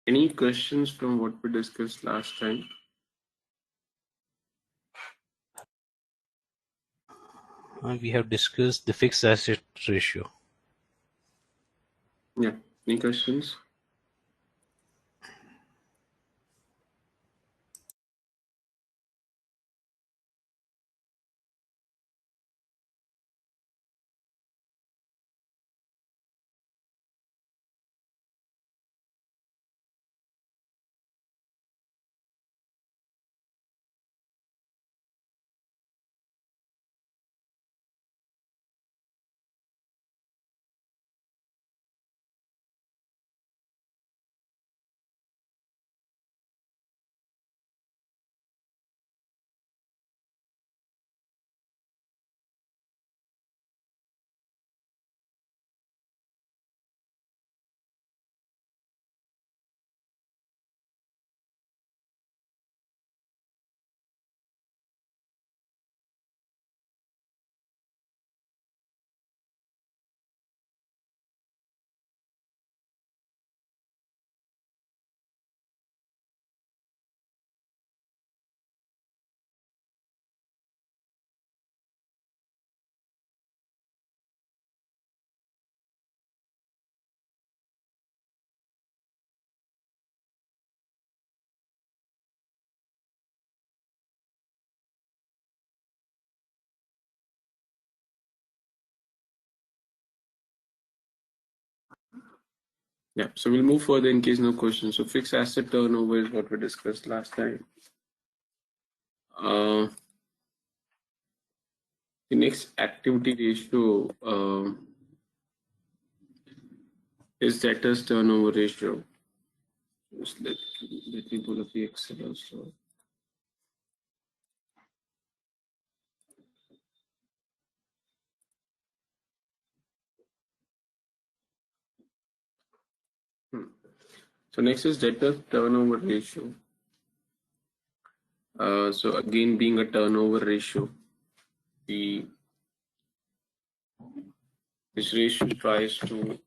Any questions from what we discussed last time? We have discussed the fixed asset ratio. Yeah. Any questions? Yeah. So we'll move further in case no questions. So fixed asset turnover is what we discussed last time. The next activity ratio is debtors turnover ratio. Just let me pull up the Excel also. So next is debtors turnover ratio. So again, being a turnover ratio, this ratio tries to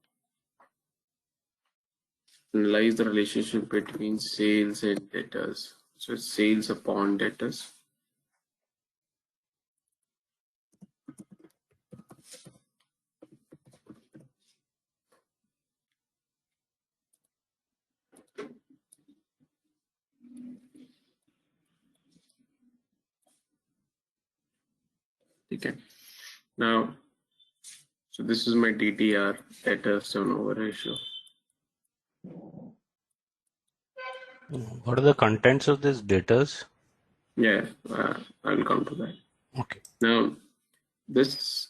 analyze the relationship between sales and debtors. So it's sales upon debtors. Okay. Now, so this is my DTR, debtors turnover ratio. What are the contents of this debtors? Yeah, I'll come to that. Okay. Now, this,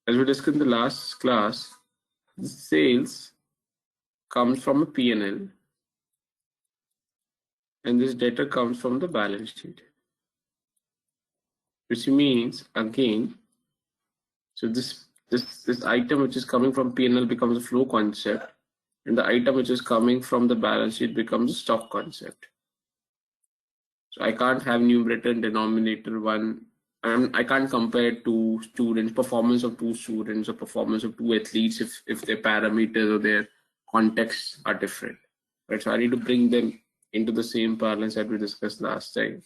as we discussed in the last class, the sales comes from a P&L, and this data comes from the balance sheet, which means again, so this item which is coming from P&L becomes a flow concept, and the item which is coming from the balance sheet becomes a stock concept. So I can't have numerator and denominator one. I can't compare two students, performance of two students or performance of two athletes if their parameters or their contexts are different. Right. So I need to bring them into the same parlance that we discussed last time.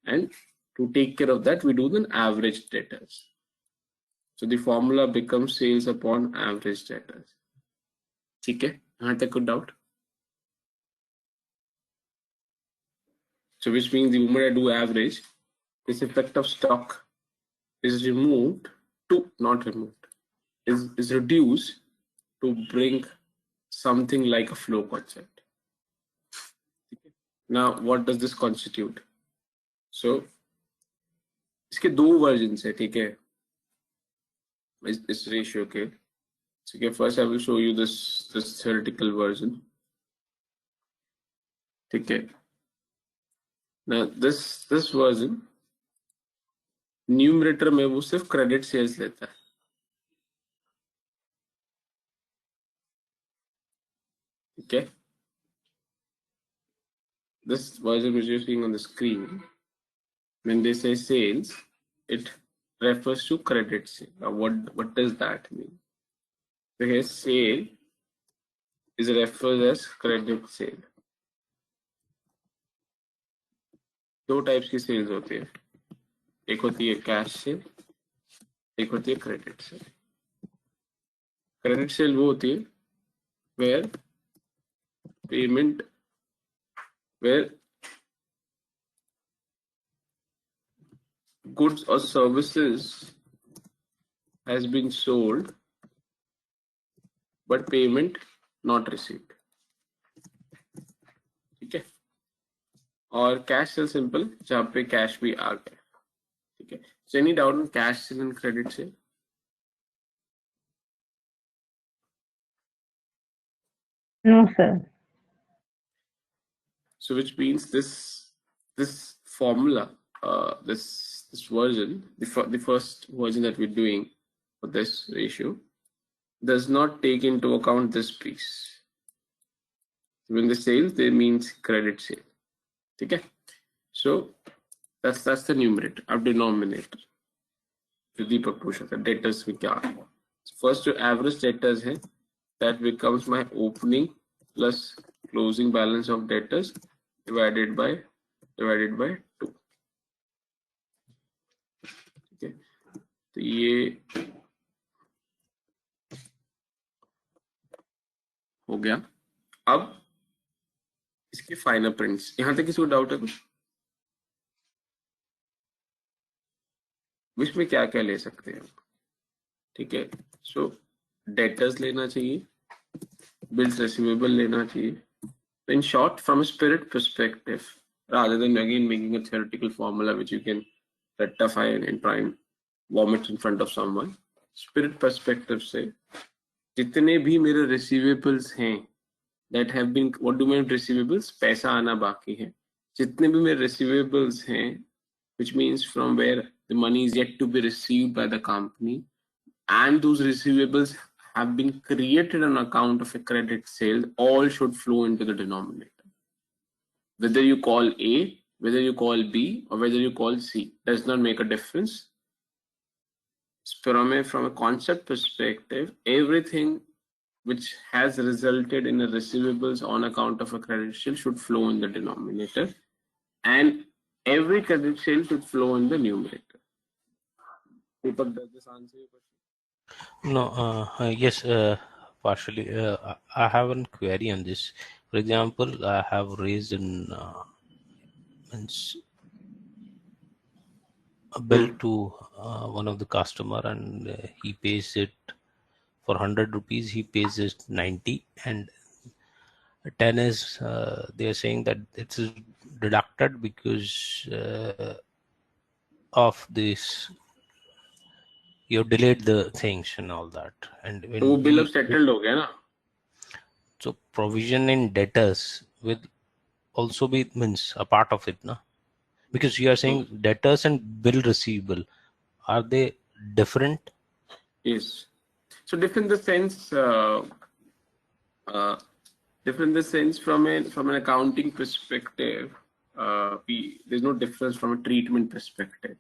And to take care of that, we do the average debtors. So the formula becomes sales upon average debtors. ठीक है? यहाँ तक कोई doubt? So which means the moment I do average, this effect of stock is removed to not removed is reduced to bring something like a flow concept. Now, what does this constitute? So, इसके दो versions है, ठीक है? इस ratio के. So, okay, first I will show you this theoretical version. ठीक है? Now, this version, numerator में वो सिर्फ credit sales लेता है. Okay? This version which you're seeing on the screen, when they say sales, it refers to credit sale. Now, what does that mean? So here, sale is referred as credit sale. दो types की sales होती है, एक होती है cash cell, एक होती है क्रेडिट सेल। क्रेडिट सेल वो होती है where payment, where goods or services has been sold but payment not received, ठीक है। और कैश सेल सिंपल, जहाँ पे कैश भी आ गया, ठीक है। So any doubt on cash sale and credit sale? No, sir. So which means this formula, this version, the first version that we're doing for this ratio does not take into account this piece. When they sales, they means credit sale, okay? So that's the numerator. अब denominator जो दीपक पूछा था debtors में क्या है, first जो average debtors है that becomes my opening plus closing balance of debtors divided by 2, ठीक है। तो ये हो गया। अब इसके फाइनल प्रिंट्स, यहां तक किसी को डाउट है कुछ? विच में क्या क्या ले सकते हैं, ठीक है। सो डेटर्स लेना चाहिए, बिल्स रिसीवेबल लेना चाहिए। In short, from a spirit perspective, rather than again making a theoretical formula which you can rectify and try and vomit in front of someone, spirit perspective से जितने भी मेरे receivables हैं that have been, what do you mean receivables? पैसा आना बाकी है, जितने भी मेरे receivables हैं, which means from where the money is yet to be received by the company, and those receivables have been created on account of a credit sale, all should flow into the denominator. Whether you call A, whether you call B, or whether you call C, does not make a difference. From a concept perspective, everything which has resulted in a receivables on account of a credit sale should flow in the denominator, and every credit sale should flow in the numerator. Deepak, does this answer your question? No, yes, partially. I have one query on this. For example, I have raised a bill to one of the customer, and he pays it for 100 rupees. He pays it 90, and 10 is they are saying that it's deducted because of this. You delayed the things and all that, and when वो bill अब settled हो गया ना? So provision in debtors will also be means a part of it, no? Because you are saying debtors and bill receivable, are they different? Yes. So different in the sense, different in the sense from an accounting perspective, there's no difference from a treatment perspective.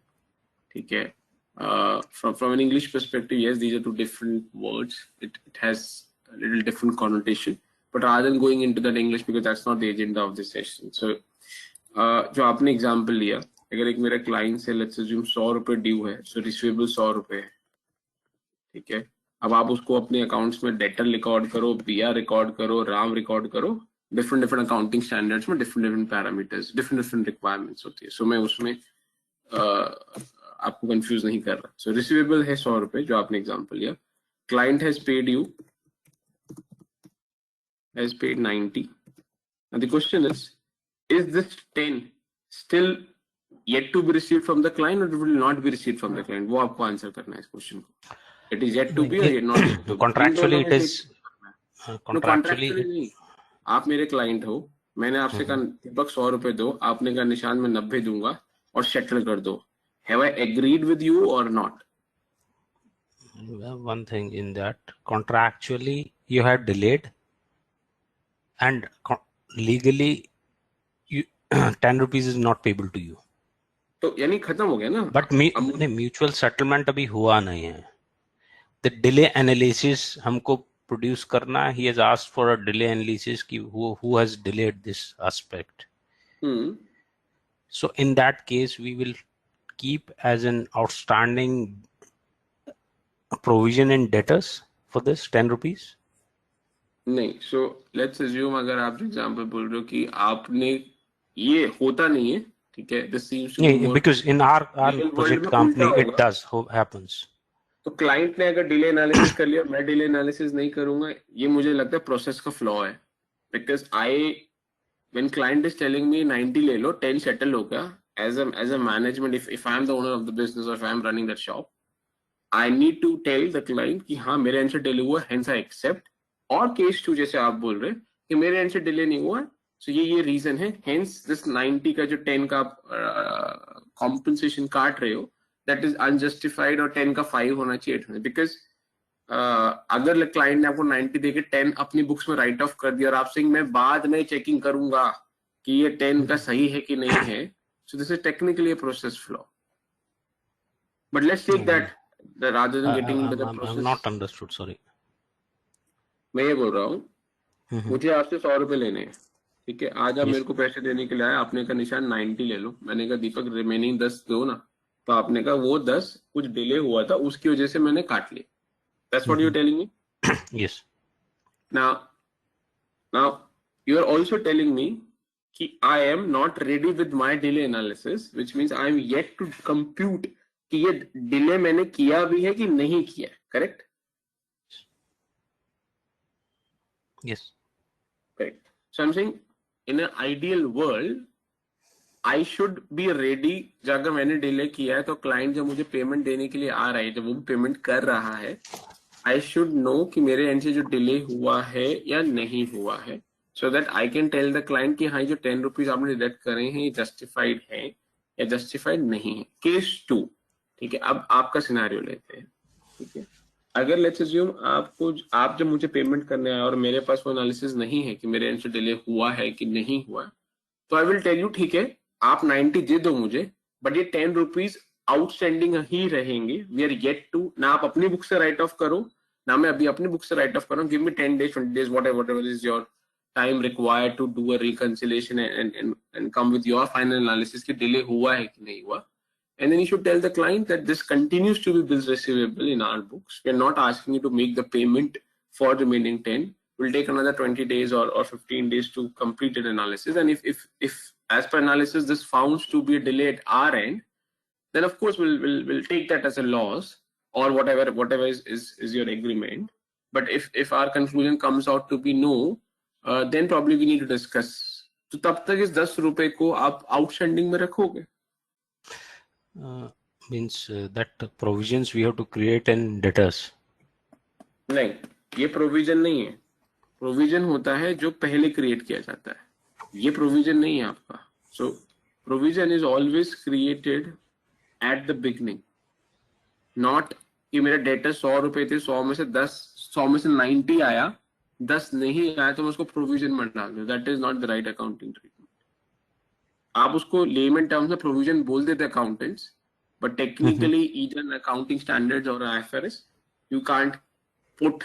Okay. From an English perspective, yes, these are two different words. It has a little different connotation. But rather than going into that English, because that's not the agenda of this session. So, जो आपने example लिया, अगर एक मेरा client से let's assume 100 रुपए due है, सो receivable 100 रुपए है, ठीक है। अब आप उसको अपने अकाउंट्स में डेटर रिकॉर्ड करो, बीआर रिकॉर्ड करो, राम रिकॉर्ड करो, डिफरेंट अकाउंटिंग स्टैंडर्ड्स में डिफरेंट पैरामीटर्स, डिफरेंट रिक्वायरमेंट्स होती है। सो मैं उसमें आपको कंफ्यूज नहीं कर रहा। सो रिसीवेबल है 100 रुपए, जो आपने एग्जांपल लिया, client has paid you, has paid 90. Now the question is this 10 still yet to be received from the client, or it will not be received from the client? वो आपको आंसर करना है इस क्वेश्चन को। It is yet to be or yet not yet to be? Contractually it is. Contractually नहीं, आप मेरे client हो, मैंने आपसे कहा दीपक 100 रुपए दो, आपने कहा निशान में 90 दूंगा और सेटल कर दो। Have I agreed with you or not? One thing in that, contractually you have delayed, and legally you 10 rupees is not payable to you. तो यानी खत्म हो गया ना? But mutual settlement अभी हुआ नहीं है. The delay analysis हमको produce करना है. He has asked for a delay analysis कि who has delayed this aspect. So in that case, we will keep as an outstanding provision in debtors for this 10 rupees. नहीं, so let's assume अगर आप example बोल रहे हो कि आपने ये होता नहीं है, ठीक है, this seems to be Yeah, more because in our real world project में company, उल्टा it होगा. does happens. तो क्लाइंट ने अगर डिले एनालिसिस कर लिया, मैं डिले एनालिसिस नहीं करूंगा, ये मुझे लगता है प्रोसेस का फ्लॉ है. Because when client is telling me 90 ले लो, 10 settle हो गया, as a management, if I am the owner of the business or if I am running that shop, I need to tell the client कि हाँ मेरे and से delay हुआ, hence I accept. और case 2 जैसे आप बोल रहे हैं कि मेरे एंड से डिले नहीं हुआ, so ये रीजन है, hence this 90 का जो 10 का कॉम्पनसेशन काट रहे हो, that is unjustified, और 10 का 5 होना चाहिए. बिकॉज अगर क्लाइंट ने आपको 90 देके 10 अपनी बुक्स में राइट ऑफ कर दिया और आप सिंह मैं बाद में चेकिंग करूंगा कि ये 10 का सही है कि नहीं है, so this is technically a process flaw. But let's take that rather than getting into the process. I'm not understood, sorry. मैं ये बोल रहा हूँ, मुझे आपसे 100 रुपए लेने हैं, ठीक है, आज आप मेरे को पैसे देने के लिए आए, आपने कहा निशान 90 ले लो, मैंने कहा दीपक रिमेनिंग 10 दो ना, तो आपने कहा वो 10 कुछ डिले हुआ था उसकी वजह से मैंने काट लिया. That's what you're telling me? Yes. Now you are also telling me कि I am not ready with my delay analysis, which means I am yet to compute कि ये डिले मैंने किया भी है कि नहीं किया, correct? Yes. Correct. So I'm saying in an ideal world, I should be ready. अगर मैंने डिले किया है तो क्लाइंट जब मुझे पेमेंट देने के लिए आ रहा है, जब वो पेमेंट कर रहा है, I should know कि मेरे एंड से जो डिले हुआ है या नहीं हुआ है, so that I can tell the client कि हाँ जो 10 रुपीज आपने डिडक्ट करे हैं ये जस्टिफाइड है या जस्टिफाइड नहीं है. केस 2, ठीक है, अब आपका सिनेरियो लेते हैं, ठीक है. अगर लेट्स अज्यूम आप जब मुझे पेमेंट करने आए और मेरे पास वो एनालिसिस नहीं है कि मेरे एंड से डिले हुआ है कि नहीं हुआ, तो आई विल टेल यू ठीक है आप 90 दे दो मुझे, बट ये 10 रुपीज आउटस्टैंडिंग ही रहेंगे. वी आर येट टू, ना आप अपनी बुक से राइट ऑफ करो ना मैं अभी अपनी बुक से राइट ऑफ कर रहा हूँ. Give me 10 days 20 days whatever is your time required to do a reconciliation and come with your final analysis कि डिले हुआ है कि नहीं हुआ. And then you should tell the client that this continues to be bills receivable in our books. We are not asking you to make the payment for the remaining 10. We'll take another 20 days or 15 days to complete an analysis. And if as per analysis this found to be a delay at our end, then of course we'll take that as a loss or whatever is your agreement. But if our conclusion comes out to be no, then probably we need to discuss. तो तब तक इस 10 रुपए को आप outstanding में रखोगे? Means that provisions we have to create in debtors. नहीं, ये प्रोविजन नहीं है. प्रोविजन होता है जो पहले क्रिएट किया जाता है, ये प्रोविजन नहीं है आपका. So provision is always created at the beginning, not कि मेरे डेटर 100 रुपए थे, 100 में से 90 आया, 10 नहीं आया तो मैं उसको प्रोविजन में डाल दूं. That is not the right accounting treatment. आप उसको लेमन टर्म्स में प्रोविजन बोल देते accountants, but technically either accounting standards और IFRS you can't put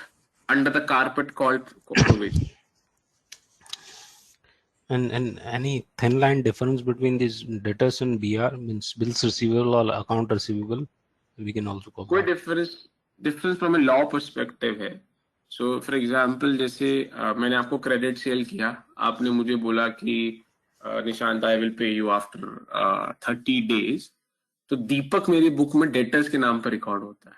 under the carpet called provision. And any thin line difference between these debtors and BR, means bills receivable or account receivable, we can also cover. कोई difference from a law perspective है. So for example जैसे मैंने आपको credit sale किया, आपने मुझे बोला कि Nishant I will pay you after 30 days, तो दीपक मेरी बुक में डेटर्स के नाम पर रिकॉर्ड होता है.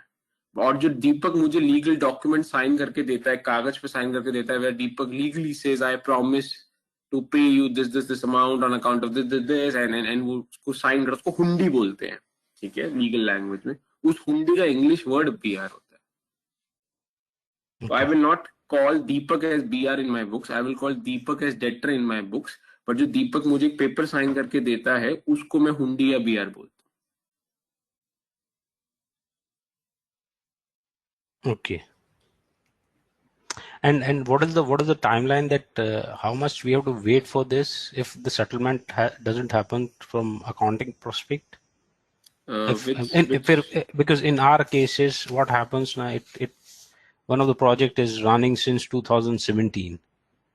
और जो दीपक मुझे लीगल डॉक्यूमेंट साइन करके देता है, कागज पे साइन करके देता है, where Deepak legally says I promise to pay you this amount on account of this and वो उसको साइन कर, उसको हुंडी बोलते हैं, ठीक है, लीगल लैंग्वेज में. उस हुंडी का इंग्लिश वर्ड BR होता है. I will not call Deepak as BR in my books, I will call Deepak as debtor in my books. But जो दीपक मुझे पेपर साइन करके देता है उसको मैं हुंडी या BR बोलता हूँ. Okay. And what is the timeline that how much we have to wait for this if the settlement doesn't happen from accounting prospect? Because in our cases, what happens now? One of the project is running since 2017,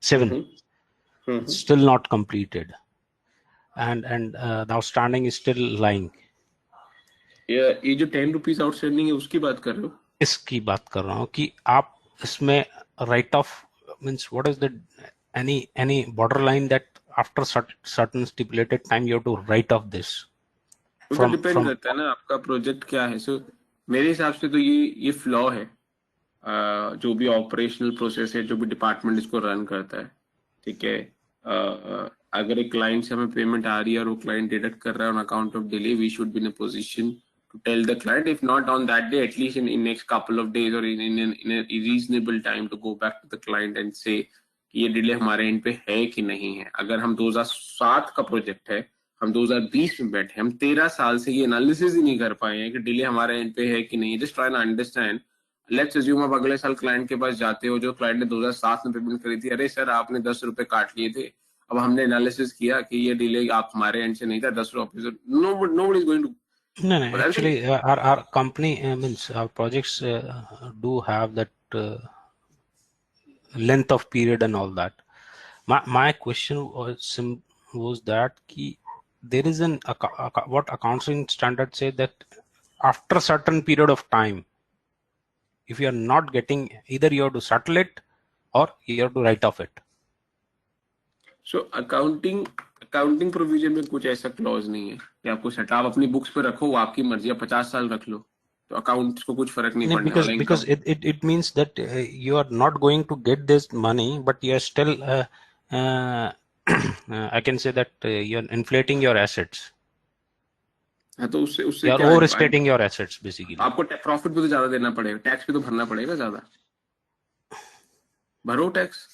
still not completed. and the outstanding is still lying. ये जो 10 rupees outstanding है उसकी बात कर रहे हो? इसकी बात कर रहा हूँ कि आप इसमें right of means what is the any borderline that after certain stipulated time you have to write off this वो तो डिपेंड करता है ना आपका प्रोजेक्ट क्या है. सो मेरे हिसाब से तो ये फ्लॉ है. जो भी ऑपरेशनल प्रोसेस है, जो भी डिपार्टमेंट इसको रन करता है, ठीक है, अगर एक क्लाइंट से हमें पेमेंट आ रही है और वो क्लाइंट डिडक्ट कर रहा है on account of delay, we should be in a position to tell the client, if not on that day, at least in next couple of days or in a reasonable time, to go back to the client and say कि ये delay हमारे and पे है कि नहीं है. अगर हम 2007 का प्रोजेक्ट है, हम 2020 में बैठे, हम 13 साल से ये एनालिसिस ही नहीं कर पाए हैं कि डिले हमारे एंड पे है कि नहीं. Just try to understand. Let's assume आप अगले साल क्लाइंट के पास जाते हो, जो क्लाइंट ने 2007 में पेमेंट करी थी, अरे सर आपने 10 रुपए काट लिए थे, अब हमने एनालिसिस किया कि ये डिले आप हमारे एंड से नहीं था, 10 रुपए. Nobody is going to. No, actually, our company means our projects do have that length of period and all that. My question was that there is what accounting standards say that after certain period of time, if you are not getting, either you have to settle it or you have to write off it. So accounting provision में कुछ ऐसा clause नहीं है कि आपको set आप अपनी books पे रखो, वो आपकी मर्जी है, 50 साल रख लो, तो अकाउंट्स को कुछ फर्क नहीं पड़ने वाला. Because it means that you are not going to get this money, but you are still I can say that you are inflating your assets. हाँ, तो उससे you are overstating your assets basically. आपको profit पे तो ज्यादा देना पड़ेगा, tax पे तो भरना पड़ेगा ज्यादा, भरो tax.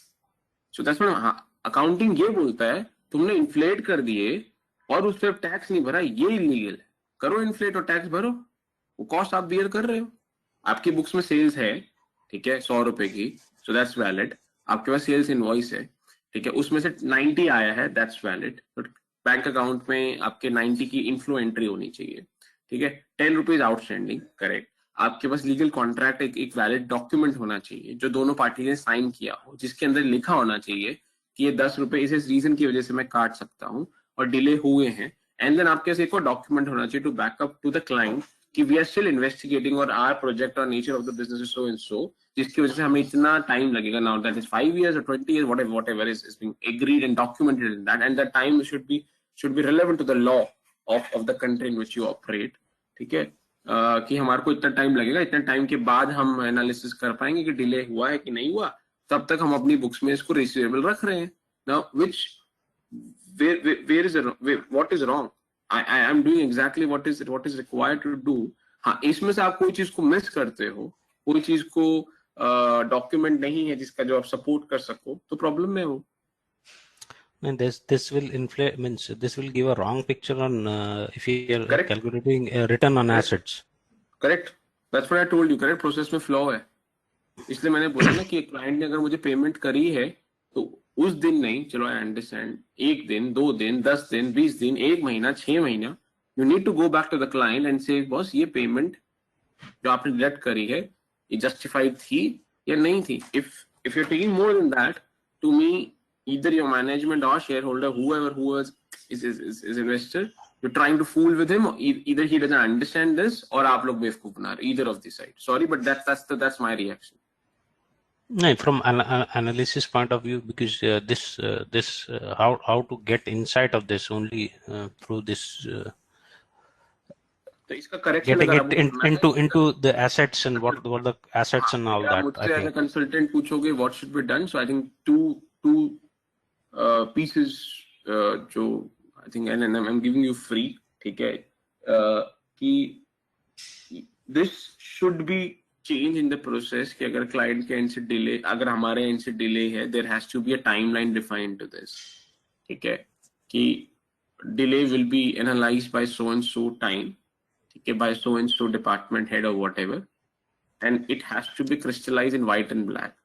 So that's what accounting ये बोलता है, तुमने इन्फ्लेट कर दिए और उस पर टैक्स नहीं भरा, ये इलीगल है. करो इन्फ्लेट और टैक्स भरो, वो कॉस्ट आप बियर कर रहे हो. आपकी बुक्स में सेल्स है, ठीक है, 100 रुपए की, सो दैट्स वैलिड. आपके पास सेल्स इनवॉइस है, ठीक है, उसमें से 90 आया है, that's valid. But bank account में आपके 90 की इनफ्लो एंट्री होनी चाहिए, ठीक है. 10 रुपीज आउटस्टैंडिंग, करेक्ट. आपके पास लीगल कॉन्ट्रैक्ट, एक वैलिड डॉक्यूमेंट होना चाहिए जो दोनों पार्टी ने साइन किया हो, जिसके अंदर लिखा होना चाहिए कि ये 10 रुपए इस रीजन की वजह से मैं काट सकता हूँ और डिले हुए हैं. एंड देन आपके पास एक और डॉक्यूमेंट होना चाहिए to backup to the client कि वी आर स्टिल इन्वेस्टिगेटिंग और आवर प्रोजेक्ट और nature of the business is so and so, जिसकी वजह से हमें इतना टाइम लगेगा. Now that is 5 years or 20 years, whatever is being agreed and documented in that, and that time should be relevant to the law of the country in which you operate. ठीक है, कि हमारे को इतना time लगेगा, इतना time के बाद हम एनालिसिस कर पाएंगे कि डिले हुआ है कि नहीं हुआ. तब तक हम अपनी बुक्स में इसको रिसीवेबल रख रहे हैं. Now, what is wrong? I am doing exactly what is required to do. हाँ, इसमें से आप कोई चीज को मिस करते हो, कोई चीज को डॉक्यूमेंट नहीं है जिसका जो आप सपोर्ट कर सको, तो प्रॉब्लम में हो. And this will inflate, means this will give a wrong picture on if you are calculating return on assets. Correct. That's what I told you. Correct. Process में फ्लॉ है, इसलिए मैंने बोला ना कि क्लाइंट ने अगर मुझे पेमेंट करी है तो उस दिन नहीं, चलो आई अंडरस्टैंड, 1 दिन 2 दिन 10 दिन 20 दिन 1 महीना 6 महीना, you need to go back to the client and say boss ये पेमेंट जो आपने डिडक्ट करी है ये जस्टिफाइड थी या नहीं थी. If you are taking more than that, to me either your management or shareholder, whoever is investor, you're trying to fool with him. Either he doesn't understand this or aap log bevkoof bana rahe, either of the side. Sorry, but that's my reaction. No, from analysis point of view, because this how to get insight of this only through this तो इसका correction getting it into the assets and what the assets and all that. मुझसे as a consultant पूछोगे what should be done, so I think two pieces जो I think and I'm giving you free, ठीक है, कि this should be change in the process कि अगर client के end से delay, अगर हमारे end से delay है, there has to be a timeline defined to this, ठीक है, कि delay will be analyzed by so and so time, ठीक है, by so and so department head or whatever, and it has to be crystallized in white and black.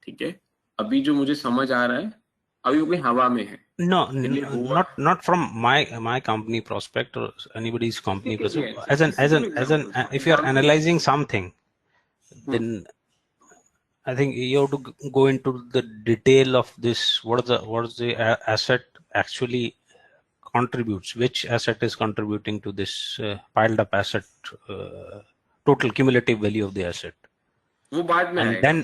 ठीक है, अभी जो मुझे समझ आ रहा है अभी वो हवा में है. No, not from my company prospect or anybody's company prospect. As an if you are analyzing something, then I think you have to go into the detail of this. What is the asset actually contributes, which asset is contributing to this piled up asset, total cumulative value of the asset. वो बाद में And आएगा. then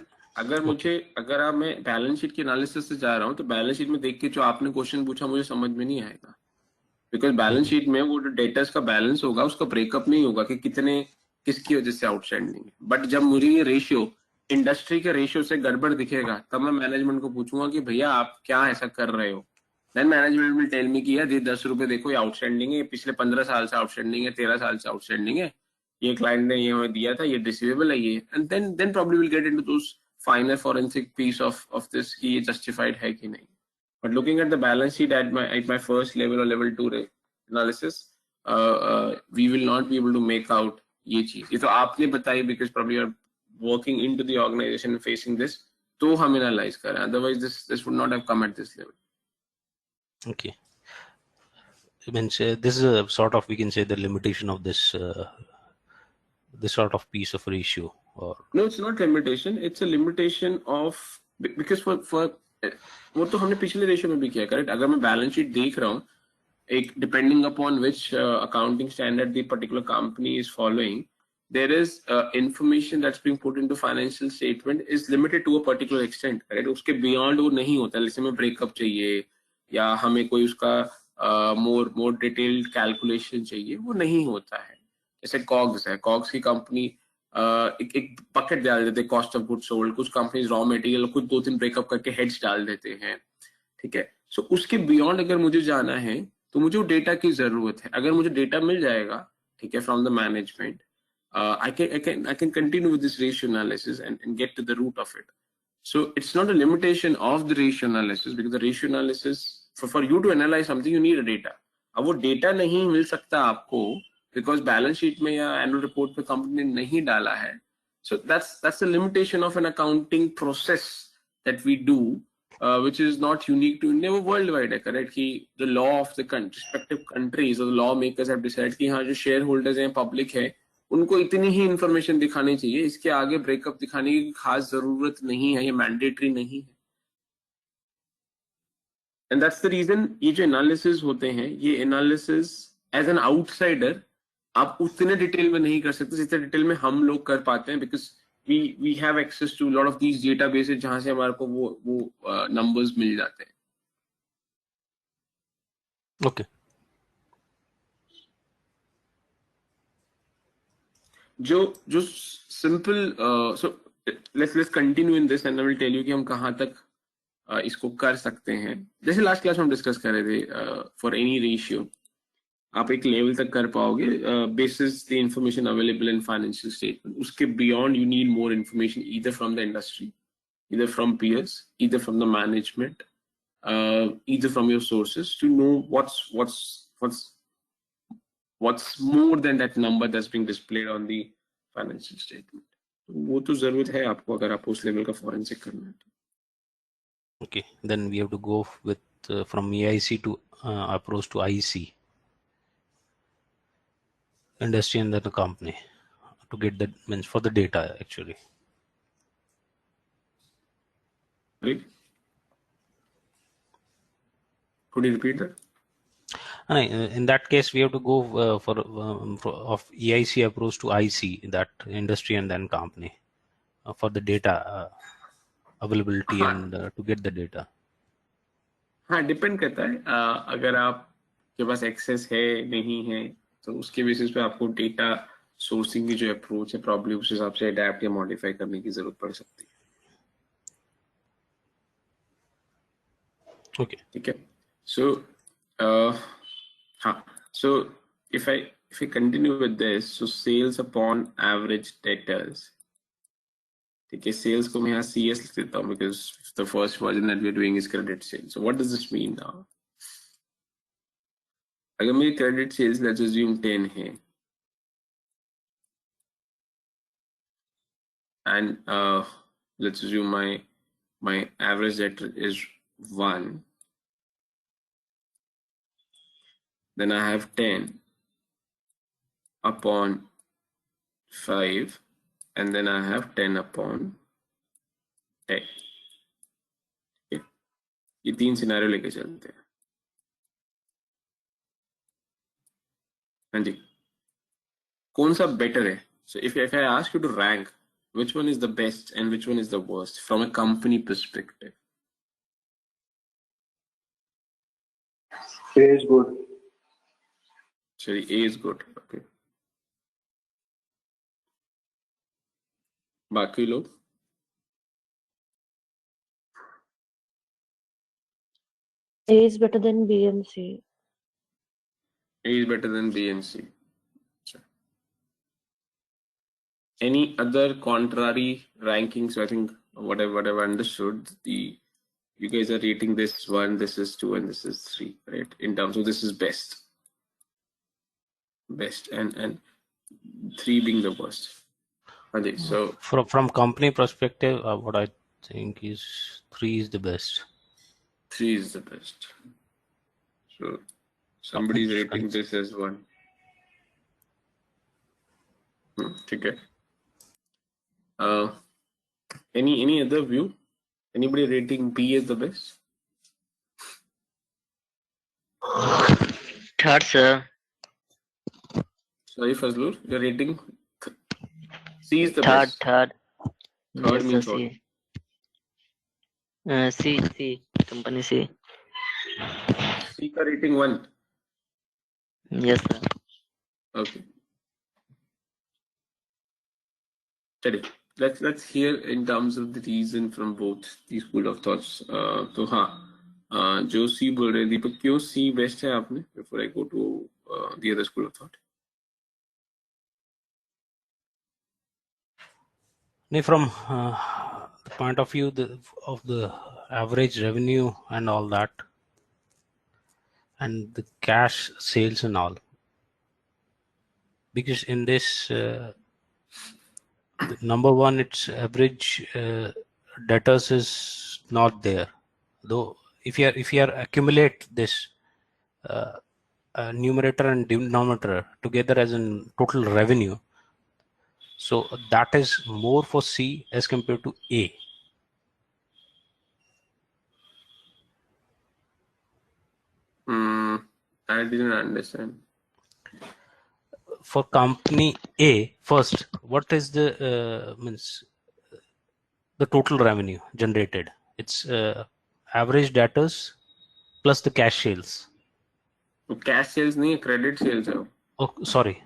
अगर आप मैं balance sheet के analysis से जा रहा हूँ तो बैलेंस शीट में देख के जो आपने क्वेश्चन पूछा मुझे समझ में नहीं आएगा, बिकॉज बैलेंस शीट में वो जो डेटर्स का बैलेंस होगा उसका ब्रेकअप नहीं होगा कि कितने किसकी वजह से आउटस्टैंडिंग है. बट जब मुझे ये रेशियो इंडस्ट्री के रेशियो से गड़बड़ दिखेगा तब मैं मैनेजमेंट को पूछूंगा कि भैया आप क्या ऐसा कर रहे हो. Then management will tell me कि यार ये 10 रुपए देखो ये आउटस्टैंडिंग है, ये पिछले 15 साल से आउटस्टैंडिंग है, 13 साल से आउटस्टैंडिंग है, ये क्लाइंट ने ये हमें दिया था, ये रिसीवेबल है ये. And then probably will get into those finer forensic piece of this कि ये justified है कि नहीं. But looking at the balance sheet at my first level or level 2 analysis, we will not be able to make out ये चीज. ये तो आपने बताई because probably you're working into the organization and facing this, तो हम analyze करें. Otherwise this would not have come at this level. Okay. I mean, this is a sort of, we can say, the limitation of this this sort of piece of ratio. Or no, it's not limitation. It's a limitation of because for वो तो हमने पिछले ratio में भी किया, correct. अगर मैं balance sheet देख रहा हूँ, एक depending upon which accounting standard the particular company is following, there is information that's being put into financial statement is limited to a particular extent, right? उसके beyond वो नहीं होता. जैसे हमें ब्रेकअप चाहिए या हमें कोई उसका more detailed calculation चाहिए, वो नहीं होता है. जैसे कॉग्स है, कॉग्स की कंपनी एक बकेट डाल देते हैं, कॉस्ट ऑफ गुड सोल्ड. कुछ कंपनीज रॉ मटेरियल खुद 2-3 ब्रेकअप करके हेड्स डाल देते हैं, ठीक है. सो उसके बियॉन्ड अगर मुझे जाना है तो मुझे वो डेटा की जरूरत है. अगर मुझे डेटा मिल जाएगा, ठीक है, from the management, I can continue with this ratio analysis and get to the root of it. So it's not a limitation of the ratio analysis, because the ratio analysis, for you to analyze something you need a data. अब वो data नहीं मिल सकता आपको because balance sheet में या annual report में company ने नहीं डाला है. So that's the limitation of an accounting process that we do, which is not unique to India, वो worldwide है, correct? कि the law of the respective countries or the law makers have decided कि हाँ जो share holders हैं, public है, उनको इतनी ही इंफॉर्मेशन दिखानी चाहिए, इसके आगे ब्रेकअप दिखाने की खास जरूरत नहीं है, ये मैंडेटरी नहीं है. एंड दैट्स द रीजन ये जो एनालिसिस होते हैं, ये एनालिसिस एज एन आउटसाइडर आप उतने डिटेल में नहीं कर सकते जितने डिटेल में हम लोग कर पाते हैं, because we have access to lot of these databases जहां से हमारे को वो नंबर्स मिल जाते हैं. ओके. जो simple, so let's continue in this and I will tell you कि हम कहां तक इसको कर सकते हैं. जैसे लास्ट क्लास में हम डिस्कस कर रहे थे, फॉर एनी रेशियो आप एक लेवल तक कर पाओगे basis the information available in financial statement. उसके beyond you need more information, either from the industry, either from peers, either from the management, either from your sources to know what's more than that number that's being displayed on the financial statement. वो तो जरूरत है आपको अगर आप उस level का forensic करना है. Okay, then we have to go with from EIC to approach to IC, industry and then the company, to get the means for the data actually. Right? Could you repeat that? In that case, we have to go for of EIC approach to IC, that industry and then company, for the data availability and to get the data. हाँ, depend करता है. अगर आपके पास access है नहीं है तो उसके बेसिस पे आपको डेटा सोर्सिंग की जो अप्रोच है प्रॉब्लम उस हिसाब से अडैप्ट या मॉडिफाई करने की जरूरत पड़ सकती है. ओके, ठीक है. सो हाँ, so if I continue with this, so sales upon average debtors, ठीक है, sales को मैं यहाँ CS लिख देता हूँ because the first version that we are doing is credit sales. So what does this mean now? अगर मेरी credit sales let's assume 10 है and let's assume my average debtor is 1, then I have 10 upon 5 and then I have 10 upon 10. ये 3 scenario लेके चलते हैं. हाँ जी, कौन सा better है? So if I ask you to rank, which one is the best and which one is the worst from a company perspective? A is good. Sorry, A is good. Okay. बाकी लोग? A is better than B and C. A is better than B and C. Sure. Any other contrary rankings? So I think whatever I've understood, you guys are rating this 1, this is 2, and this is 3, right? In terms of this is best, and 3 being the worst. Okay, so From company perspective, what I think is 3 is the best. 3 is the best. So somebody is rating this as 1. Okay. Any other view? Anybody rating B as the best? Third, sir. Sorry, Fazlur, you're rating C is the Third, best. third. Third Yes, sir. means what? C. Company C. C ka rating 1. Yes, sir. Okay. Steady. Let's hear in terms of the reason from both these school of thoughts. तो हाँ, जो C बोल रहे हैं दीपक, क्यों C best है आपने? Before I go to the other school of thought. From the point of view of the average revenue and all that, and the cash sales and all, because in this the number one, its average debtors is not there. Though if you are accumulate this numerator and denominator together as in total revenue, so that is more for C as compared to A. I didn't understand. For company A, first, what is the means the total revenue generated? It's average debtors plus the cash sales. तो cash sales नहीं है, credit sales है वो. Oh, sorry.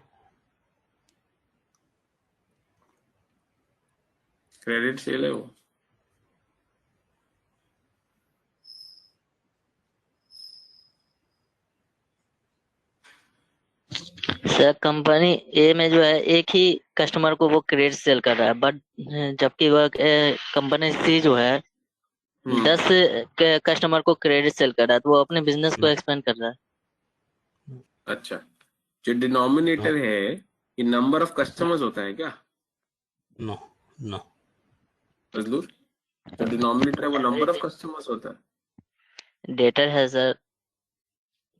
Credit sale है वो. Sir company ए में जो है एक ही कस्टमर को वो क्रेडिट सेल कर रहा है, बट जबकि वह कंपनी सी जो है 10 कस्टमर को क्रेडिट सेल कर रहा है, तो वो अपने बिजनेस को एक्सपेंड कर रहा है. अच्छा, जो डिनोमिनेटर है ये नंबर ऑफ कस्टमर्स होता है क्या? No. फजलूर, जो डिनोमिनेटर है वो नंबर ऑफ कस्टमर्स होता है. डेटर है सर,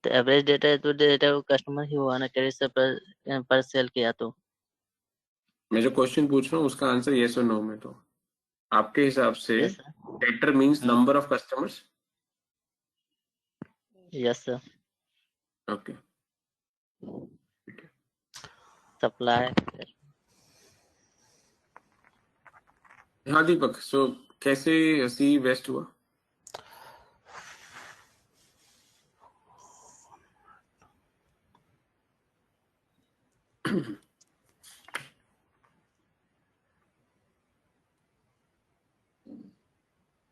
तो एवरेज डेटा है तो डेटा कस्टमर ही हुआ ना, क्रेडिट से पर सेल किया. तो मैं जो क्वेश्चन पूछ रहा हूँ उसका आंसर यस और नो में. तो आपके हिसाब से yes sir. Debtor means number of customers. Yes sir. Okay. Supply. हाँ दीपक, सो कैसे सी वेस्ट हुआ?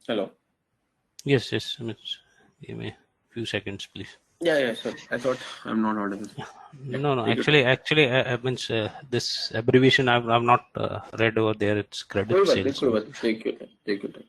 Hello. Yes. Give me a few seconds, please. Yeah, sure. I thought I'm not audible. No. Actually, I means this abbreviation I've not read over there. It's credit sales. Take your time.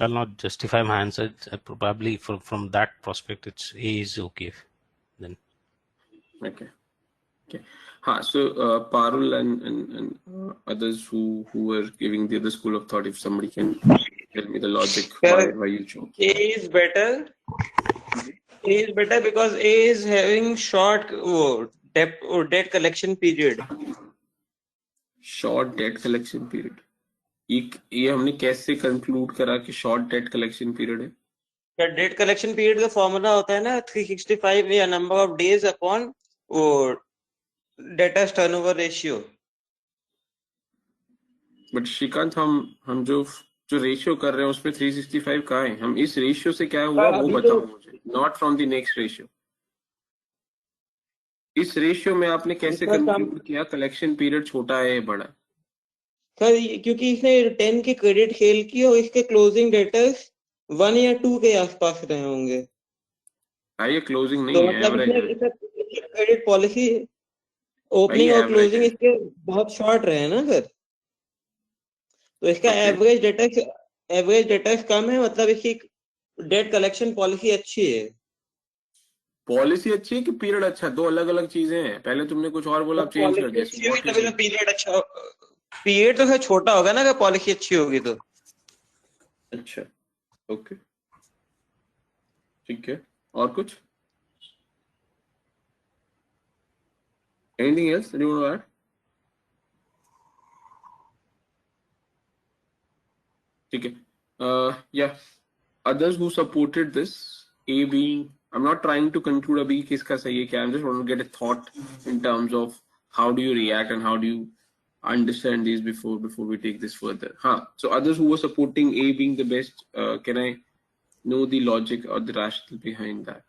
I'll not justify my answer. Probably from that prospect, it's A is okay. Then. Okay. So Parul and others who were giving the other school of thought, if somebody can Tell me the logic. Sir, Why you chose? A is better. A is better because A is having short debt collection period. Short debt collection period. ये हमने कैसे conclude करा कि short debt collection period है? Debt collection period का formula होता है ना 365 या नंबर ऑफ डेज अपॉन वो debtors turnover ratio. But Shrikant हम जो रेशियो कर रहे हैं उसमें 365 कहाँ है? हम इस रेशियो से क्या हुआ वो बताओ मुझे. Not from the next ratio. इस रेशियो में आपने कैसे कंक्लूड किया कलेक्शन पीरियड छोटा है या बड़ा? सर क्योंकि इसने 10 की क्रेडिट खेल की और इसके क्लोजिंग डेटर्स 1 या 2 के आसपास रहे होंगे. ये क्लोजिंग नहीं तो है, मतलब एवरेज है. क्रेडिट पॉलिसी ओपनिंग और क्लोजिंग इसके बहुत शॉर्ट रहे हैं ना सर. तो इसका एवरेज डेटर्स कम है, मतलब इसकी डेट कलेक्शन पॉलिसी अच्छी है. पॉलिसी अच्छी है कि पीरियड अच्छा? दो अलग अलग चीजें हैं. पहले तुमने कुछ और बोला, अब चेंज कर दिया. पीरियड अच्छा, पीरियड तो सर छोटा होगा ना अगर पॉलिसी अच्छी होगी तो. अच्छा, ओके, ठीक है. और कुछ? Anything else that you want to add? ठीक है. Yeah, others who supported this, A being, I'm not trying to conclude अभी किसका सही है क्या. I'm just want to get a thought in terms of how do you react and how do you understand these before we take this further. So others who were supporting A being the best, can I know the logic or the rationale behind that?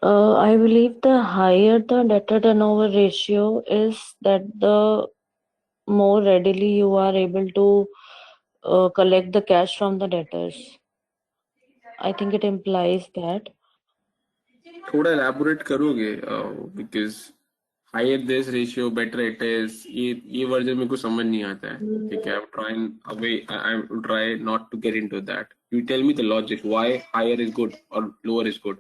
I believe the higher the debtor turnover ratio is, that the more readily you are able to collect the cash from the debtors. I think it implies that. थोड़ा elaborate करोगे? Because higher this ratio, better it is. ये version में कुछ समझ नहीं आता है. ठीक है, I'm try not to get into that. You tell me the logic why higher is good or lower is good.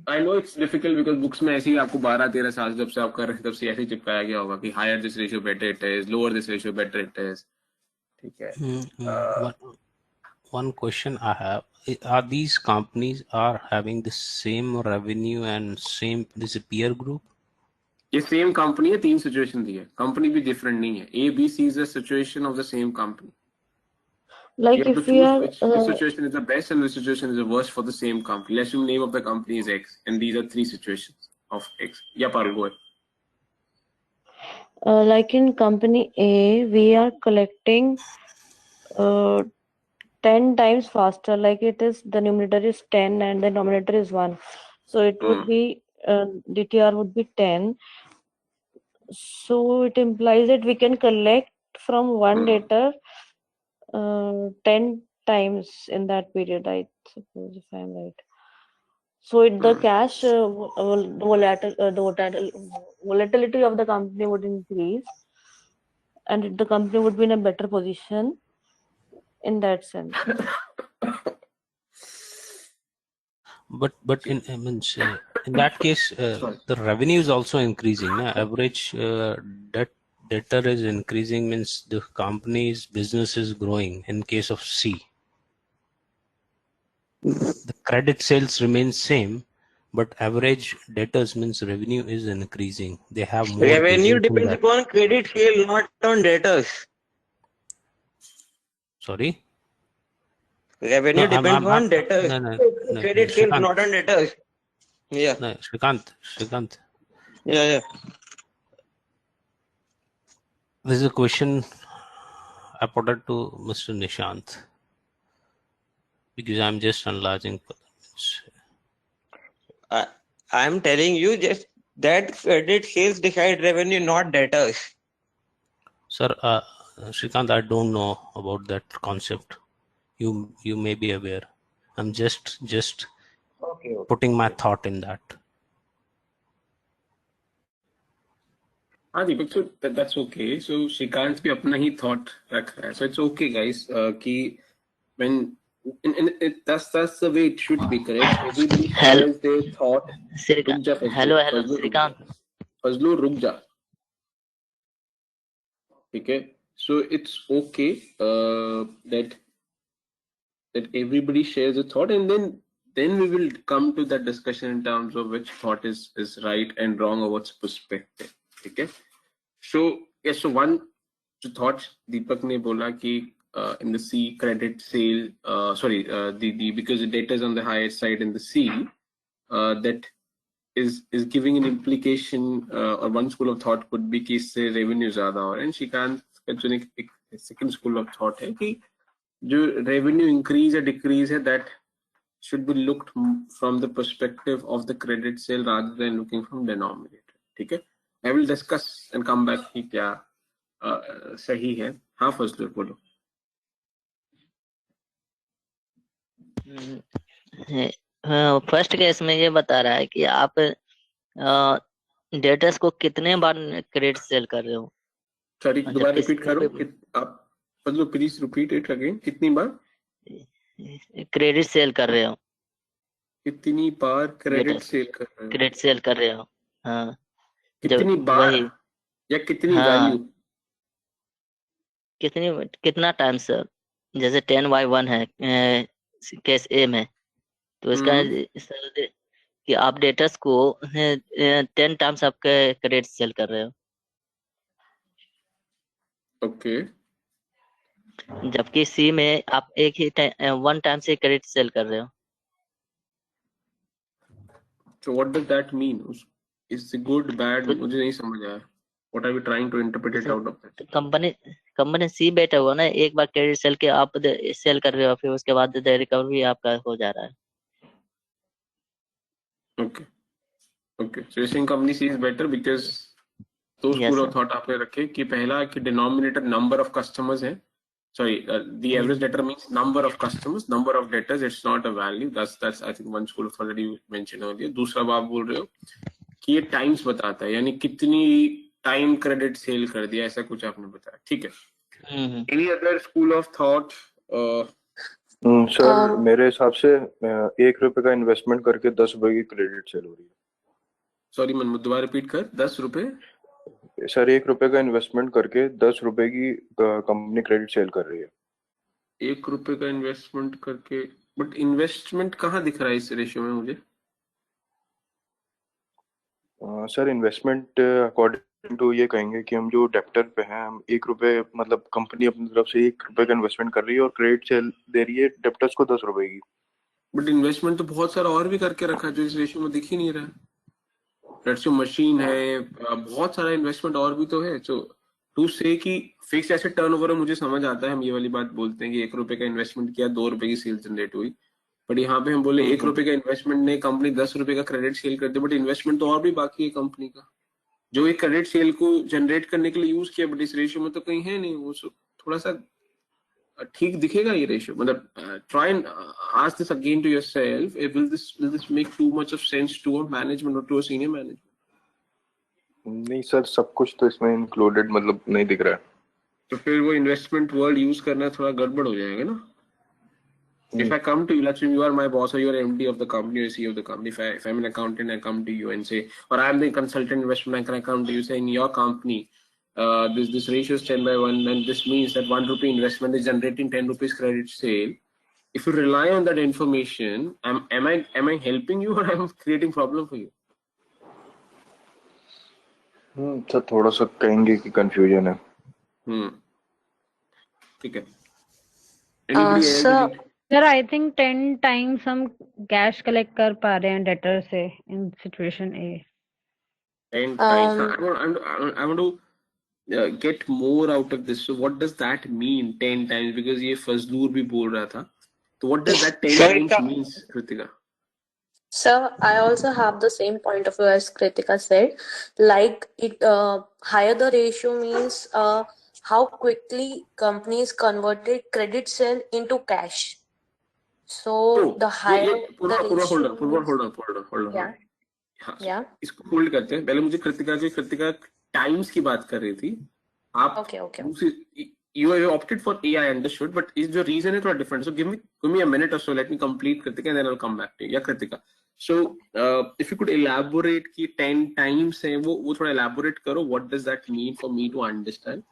I know it's difficult because books में ऐसे ही आपको 12-13 साल जब से आप कर रहे हैं तब से ऐसे ही चिपकाया गया होगा कि higher this ratio better it is, lower this ratio better it is. ठीक है. One question I have: are these companies are having the same revenue and same this peer group? ये सेम कंपनी है. 3 situation दी है. Company भी different नहीं है. A, B, C is a situation of the same company. Like You have if to we choose are which situation is the best and which situation is the worst for the same company. Let's assume name of the company is X, and these are 3 situations of X. Yeah, Parul, go ahead. like in company A, we are collecting 10 times faster. Like it is, the numerator is 10 and the denominator is 1. So it would be DTR would be 10. So it implies that we can collect from one debtor 10 times in that period, I suppose, if I'm right. So the cash volatility of the company would increase, and the company would be in a better position in that sense. But in that case, the revenue is also increasing. Average debtor is increasing, means the company's business is growing. In case of C, the credit sales remain same, but average debtors means revenue is increasing. They have more. Revenue depends upon credit sale, not on debtors. Sorry. Revenue depends on debtors. Credit sale, not on debtors. Yeah. No, Shrikant. Yeah. This is a question I put it to Mr. Nishant, because I'm just enlarging. I'm telling you just that credit sales decide revenue, not debtors. Sir, Shrikant, I don't know about that concept. You may be aware. I'm just Okay. putting my thought in that. Deepak, so that's okay. So Shrikant भी अपना ही thought रख रहा है. So it's okay, guys. कि when that's the way it should be, correct? Everybody has their thought. Hello, Shrikant. Fazlu रुक जा, ठीक है. So it's okay that everybody shares a thought, and then we will come to that discussion in terms of which thought is right and wrong, or what's perspective. Okay. So yes, so one thought Deepak ne bola ki in the C credit sale, the because the data is on the higher side in the C, that is giving an implication, or one school of thought could be कि इससे revenue ज़्यादा हो रहा है, and Shrikant का जो एक second school of thought है कि जो revenue increase या decrease है, that should be looked from the perspective of the credit sale rather than looking from denominator. ठीक है. I will discuss and come back कि क्या सही है. हाँ फजलू बोलो. फर्स्ट केस में ये बता रहा है कि आप डेटर्स को कितने बार क्रेडिट सेल कर रहे हो. सॉरी, दोबारा रिपीट करो. आप Fazlu please repeat it again. कितनी बार क्रेडिट सेल कर रहे हो? कितनी बार क्रेडिट सेल कर रहे हो? क्रेडिट सेल कर रहे हो. हाँ. कितनी बार या कितनी वैल्यू? कितना टाइम सर. जैसे 10/1 है केस ए में, तो इसका सर कि आप डेटर्स को 10 टाइम्स आप क्रेडिट सेल कर रहे हो. ओके. जबकि सी में आप एक ही 1 टाइम से क्रेडिट सेल कर रहे हो. So what does that mean? Is it good, bad? मुझे नहीं समझ आया. What are we trying to interpret it out of that? Company सी बेटा हुआ ना, एक बार क्रेडिट सेल के आप सेल कर रहे हो, फिर उसके बाद रिकवरी आपका हो जा रहा है. Okay. So you're saying company C is better because those school of thought आपने रखे कि पहला कि denominator number of customers है. Sorry, the average debtor means number of customers, number of debtors. It's not a value. That's I think one school of already mentioned earlier. दूसरा आप बोल रहे हो कि ये टाइम्स बताता है, यानी कितनी टाइम क्रेडिट सेल कर दिया, ऐसा कुछ आपने बताया. ठीक है. Any other school of thought? Sir मेरे हिसाब से 1 रुपए का इन्वेस्टमेंट करके 10 रुपए की क्रेडिट सेल हो रही है. सॉरी मन, दोबारा रिपीट कर. 10 रुपए सर 1 रुपए का इन्वेस्टमेंट करके 10 रुपए की कंपनी क्रेडिट सेल कर रही है. 1 रुपए का इन्वेस्टमेंट करके, बट इन्वेस्टमेंट कहाँ दिख रहा है इस रेशियो में मुझे? सर इन्वेस्टमेंट अकॉर्डिंग टू ये कहेंगे कि हम जो डेप्टर पे हैं, हम 1 रुपए मतलब कंपनी अपनी तरफ से 1 रुपए का इन्वेस्टमेंट कर रही है और क्रेडिट सेल दे रही है डेप्टर्स को 10 रुपए की. बट इन्वेस्टमेंट तो बहुत सारा और भी करके रखा है जो इस रेशियो में दिख ही नहीं रहा है. रेशियो मशीन है, बहुत सारा इन्वेस्टमेंट और भी तो है. सो टू से कि फिक्स एसेट टर्नओवर मुझे समझ आता है, हम ये वाली बात बोलते हैं कि 1 रुपए का इन्वेस्टमेंट किया, 2 रुपए की सेल जनरेट हुई. बट यहाँ पे हम बोले 1 रुपए का इन्वेस्टमेंट ने कंपनी 10 रुपए का क्रेडिट सेल कर दी. बट इन्वेस्टमेंट तो और भी बाकी है कंपनी का, जो एक क्रेडिट सेल को जनरेट करने के लिए यूज किया, बट इस रेशियो में तो कहीं है नहीं. वो थोड़ा सा ठीक दिखेगा ये रेशियो. मतलब try and ask this again to yourself, will this make too much of sense to a management और टू अ सीनियर मैनेजमेंट? नहीं सर, सब कुछ तो इसमें इंक्लूडेड मतलब नहीं दिख रहा है. तो फिर वो इन्वेस्टमेंट वर्ड यूज करना थोड़ा गड़बड़ हो जाएगा ना. If I come to you, let's say you are my boss, or you are MD of the company, or CEO of the company. If I'm an accountant, I come to you and say, or I'm the consultant investment banker, I come to you, say in your company, this ratio is 10/1, and this means that 1 rupee investment is generating 10 rupees credit sale. If you rely on that information, am I helping you, or am I creating problem for you? Sir थोड़ा सा कहेंगे कि confusion है. ठीक है. Sir I think 10 times हम cash collect कर पा रहे हैं डेटर से इन situation A. 10 times. I want to get more out of this. So what does that mean, 10 times? Because ये फजलूर भी बोल रहा था. So what does that 10 times means, Kritika? Sir, I also have the same point of view as Kritika said. Like it, higher the ratio means how quickly companies converted credit sale into cash. So the higher the ratio. Hold on. Yeah. इसको hold करते हैं. पहले मुझे Kritika times की बात कर रही थी. आप Okay. You opted for A, I understood, but is the reason is थोड़ा different. So give me a minute or so. Let me complete Kritika and then I'll come back to you. Yeah, Kritika. So if you could elaborate कि 10 times है वो थोड़ा elaborate करो. What does that mean for me to understand?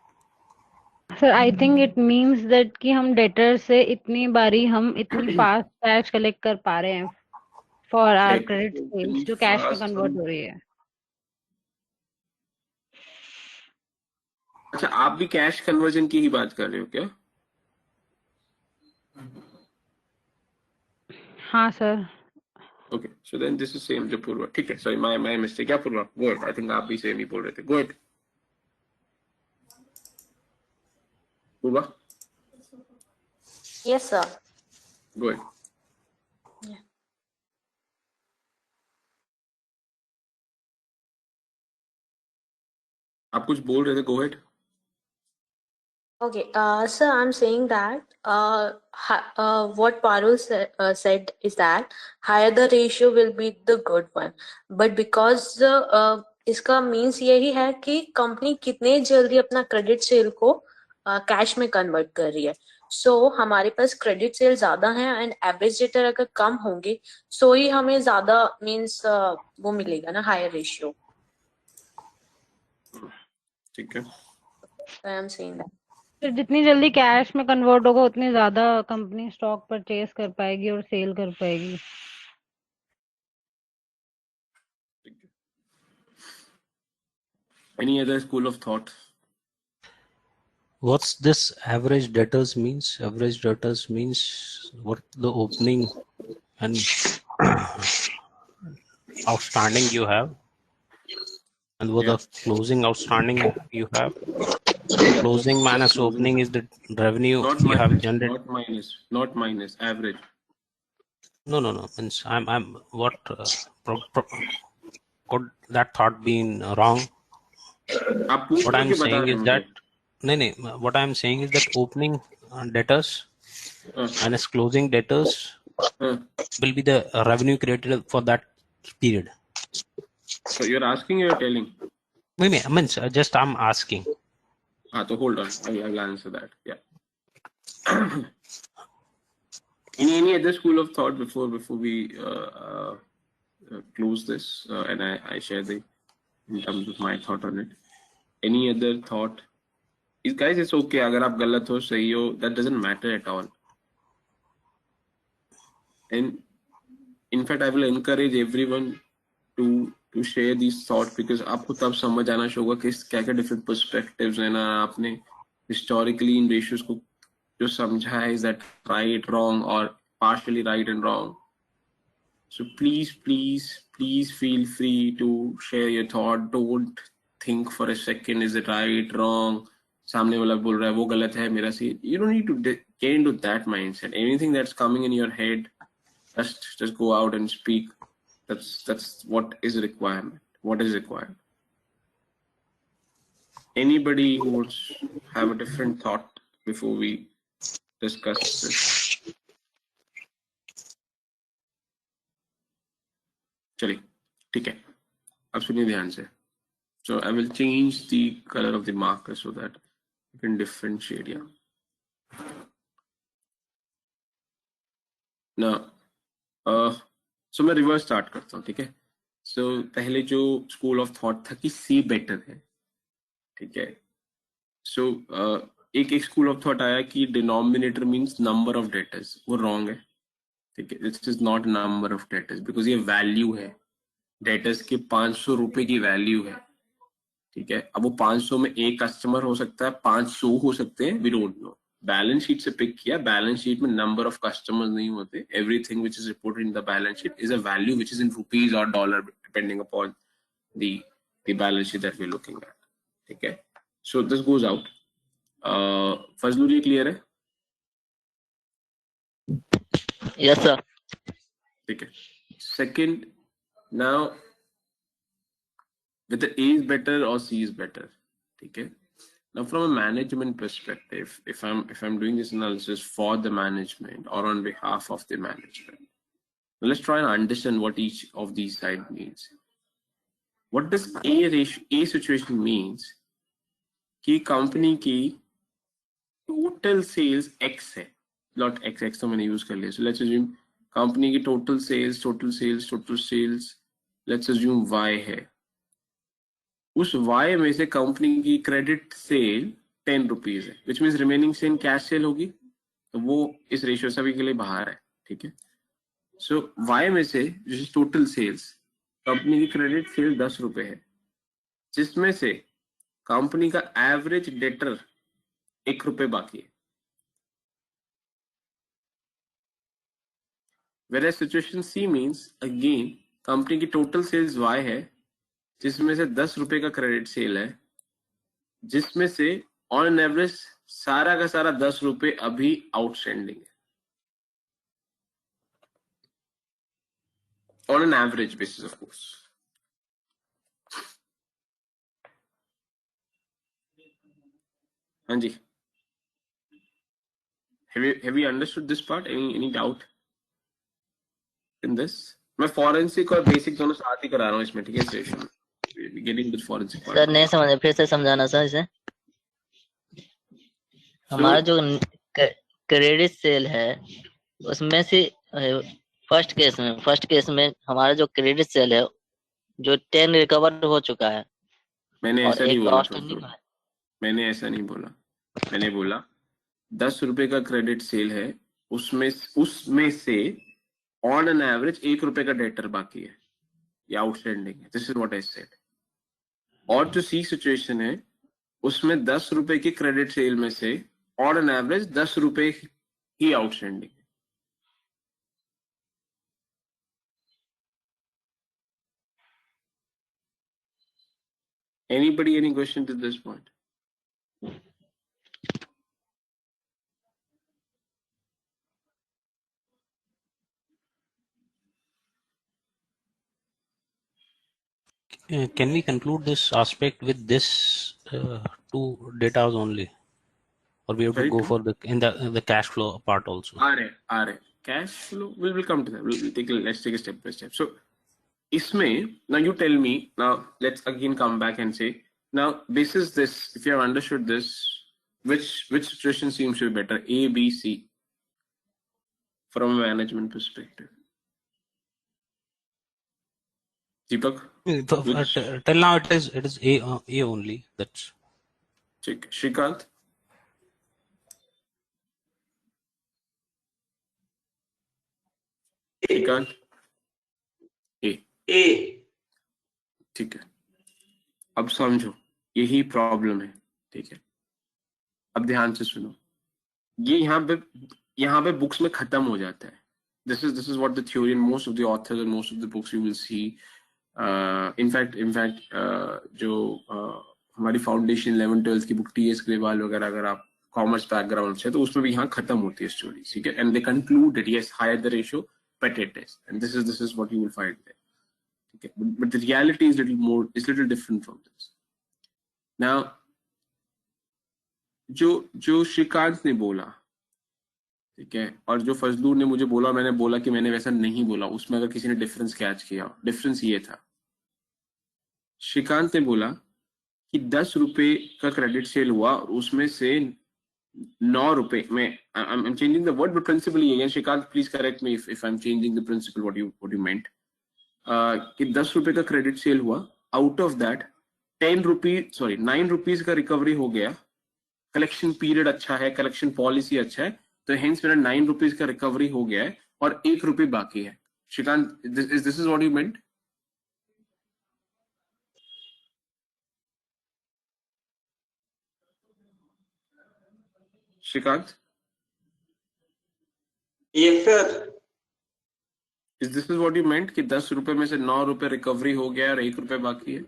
Sir I think it means that कि हम debtor से इतनी बारी हम इतनी फास्ट कैश कलेक्ट कर पा रहे हैं फॉर आवर क्रेडिट सेल्स जो कैश में कन्वर्ट हो रही है. अच्छा, आप भी कैश कन्वर्जन की ही बात कर रहे हो क्या? हाँ sir. Okay, so then this is same जो पूर्वा. ठीक है, sorry, my mistake. क्या पूर्वा? Go ahead. I think आप भी same ही बोल रहे थे. Go ahead. पूर्वा? Yes, sir. Go ahead. Yeah. आप कुछ बोल रहे थे. Go ahead. Okay, so I'm saying that what Parul said is that higher the ratio will be the good one, but because इसका मीन्स यही है कि कंपनी कितने जल्दी अपना क्रेडिट सेल को कैश में कन्वर्ट कर रही है. सो हमारे पास क्रेडिट सेल ज्यादा है एंड एवरेज डेटर अगर कम होंगे सो ही हमें ज्यादा मीन्स वो मिलेगा ना, हायर रेशियो. ठीक है. आई एम सेइंग दैट तो जितनी जल्दी कैश में कन्वर्ट होगा उतनी ज्यादा कंपनी स्टॉक परचेज कर पाएगी और सेल कर पाएगी. Any other school of thought? What's this average debtors means? Average debtors means what the opening and outstanding you have, and what the closing outstanding you have. Closing minus opening is the revenue Not you have minus, generated. not minus, average. No. Means I'm what could that thought been wrong? What I'm saying is that what I'm saying is that opening debtors minus closing debtors will be the revenue created for that period. So you're asking or you're telling? Maybe I mean just I'm asking. So hold on, I'll answer that. Yeah. Any other school of thought before we close this and I share in terms of my thought on it. Any other thought? Guys, it's okay. अगर आप गलत हो सही हो, that doesn't matter at all. And in fact, I will encourage everyone to share these thoughts because आपको तब समझ आना होगा कि क्या different perspectives है ना. आपने historically in ratios को जो समझा है, is that right, wrong, or partially right and wrong. So please feel free to share your thought. Don't think for a second, is it right, wrong? सामने वाला बोल रहा है वो गलत है मेरा सही. You don't need to get into that mindset. Anything that's coming in your head, just go out and speak. That's what is requirement. What is required. Anybody who wants to have a different thought before we discuss this? चलिए, ठीक है. अब सुनिए ध्यान से. So I will change the color of the marker so that you can differentiate. Yeah. Now, so मैं reverse start करता हूँ. ठीक है. So पहले जो स्कूल ऑफ थॉट था कि सी बेटर है. ठीक है. So एक स्कूल ऑफ थॉट आया कि denominator means number of debtors. वो रॉन्ग है. ठीक है. This is not number of debtors because ये वैल्यू है. डेटर्स के 500 रुपए की वैल्यू है. ठीक है. अब वो 500 में एक कस्टमर हो सकता है, 500 हो सकते हैं, we don't know. Balance sheet से पिक किया. बैलेंस शीट में नंबर ऑफ कस्टमर्स नहीं होते. Everything which is reported in the balance sheet is a value which is in rupees और dollar depending upon the balance sheet that we are looking at. ठीक है. So this goes out. Fazlul, ये clear है? Yes sir. ठीक है. Second, now whether A is better or C is better. Okay. Now, from a management perspective, if I'm doing this analysis for the management or on behalf of the management, let's try and understand what each of these side means. What does A situation means? कि company की total sales X है, not X तो मैंने use कर लिया. So let's assume company की total sales let's assume Y है, उस Y में से कंपनी की क्रेडिट सेल 10 रुपीज है, which means remaining sale cash sale होगी, तो वो इस रेशियो सभी के लिए बाहर है, ठीक है। सो Y में से जो टोटल सेल्स, कंपनी की क्रेडिट सेल 10 रुपए है, जिसमें से कंपनी का एवरेज डेटर 1 रुपए बाकी है। Whereas situation C means again company की टोटल सेल्स Y है, जिसमें से 10 रुपए का क्रेडिट सेल है, जिसमें से ऑन एन एवरेज सारा का सारा 10 रुपए अभी आउटस्टैंडिंग है, on an average basis of course. हाँ जी, have you understood this part? Any doubt in this? मैं फॉरेंसिक और बेसिक दोनों साथ ही करा रहा हूँ इसमें, ठीक है। Session getting with forensic part. Sir नहीं समझे, फिर से समझाना सर इसे। हमारा जो क्रेडिट सेल है उसमें से फर्स्ट केस में हमारा जो क्रेडिट सेल है जो 10 रिकवर हो चुका है, मैंने और ऐसा नहीं एक बोला, आउटस्टैंडिंग है। मैंने ऐसा नहीं बोला, मैंने बोला 10 रुपए का क्रेडिट सेल है, उसमें से ऑन एन एवरेज 1 रुपए का डेटर बाकी है या आउटस्टैंडिंग है, this is what I said. और जो सी सिचुएशन है उसमें 10 रुपए की क्रेडिट सेल में से ऑन एन एवरेज 10 रुपए ही आउटस्टैंडिंग है। Anybody, any question to this point? Can we conclude this aspect with this two data only, or we have to go for the cash flow part also? Are cash flow will come to that. Let's take a step by step. So, isme now you tell me. Now let's again come back and say, now this is this. If you have understood this, which situation seems to be better, A, B, C, from a management perspective? Deepak? Till now it is A only. That's Shrikant? Shrikant? A. ठीक है, अब समझो यही problem है, ठीक है। अब ध्यान से सुनो, ये यहाँ पे बुक्स में खत्म हो जाता है। This is what the theory and most of the authors and most of the books you will see. In fact, जो हमारी फाउंडेशन 11-12 की बुक TS ग्रेवाल वगैरह, अगर आप कॉमर्स बैकग्राउंड से, तो उसमें भी यहाँ खत्म होती है स्टोरी, ठीक है। And they conclude that yes, higher the ratio better it is, and this is what you will find there, okay. But the reality is little different from this. Now जो श्रीकांत ने बोला, ठीक है, और जो फजलू ने मुझे बोला, मैंने बोला कि मैंने वैसा नहीं बोला, उसमें अगर किसी ने डिफरेंस कैच किया, डिफरेंस ये था, श्रीकांत ने बोला कि 10 रुपए का क्रेडिट सेल हुआ और उसमें से 9 रुपए में, I'm changing the word, but principally again, Shrikant, please correct me if I'm changing the principle, what you meant, कि 10 रुपए का क्रेडिट सेल हुआ, आउट ऑफ दैट 9 रुपीज का रिकवरी हो गया, कलेक्शन पीरियड अच्छा है, कलेक्शन पॉलिसी अच्छा है, तो हेंस मेरा 9 रुपीज का रिकवरी हो गया है और 1 रुपए बाकी है। Shrikant, this is what you meant? Shrikant? Yes, sir. Is this what you meant कि 10 रुपए में से 9 रुपए रिकवरी हो गया और 1 रुपए बाकी है?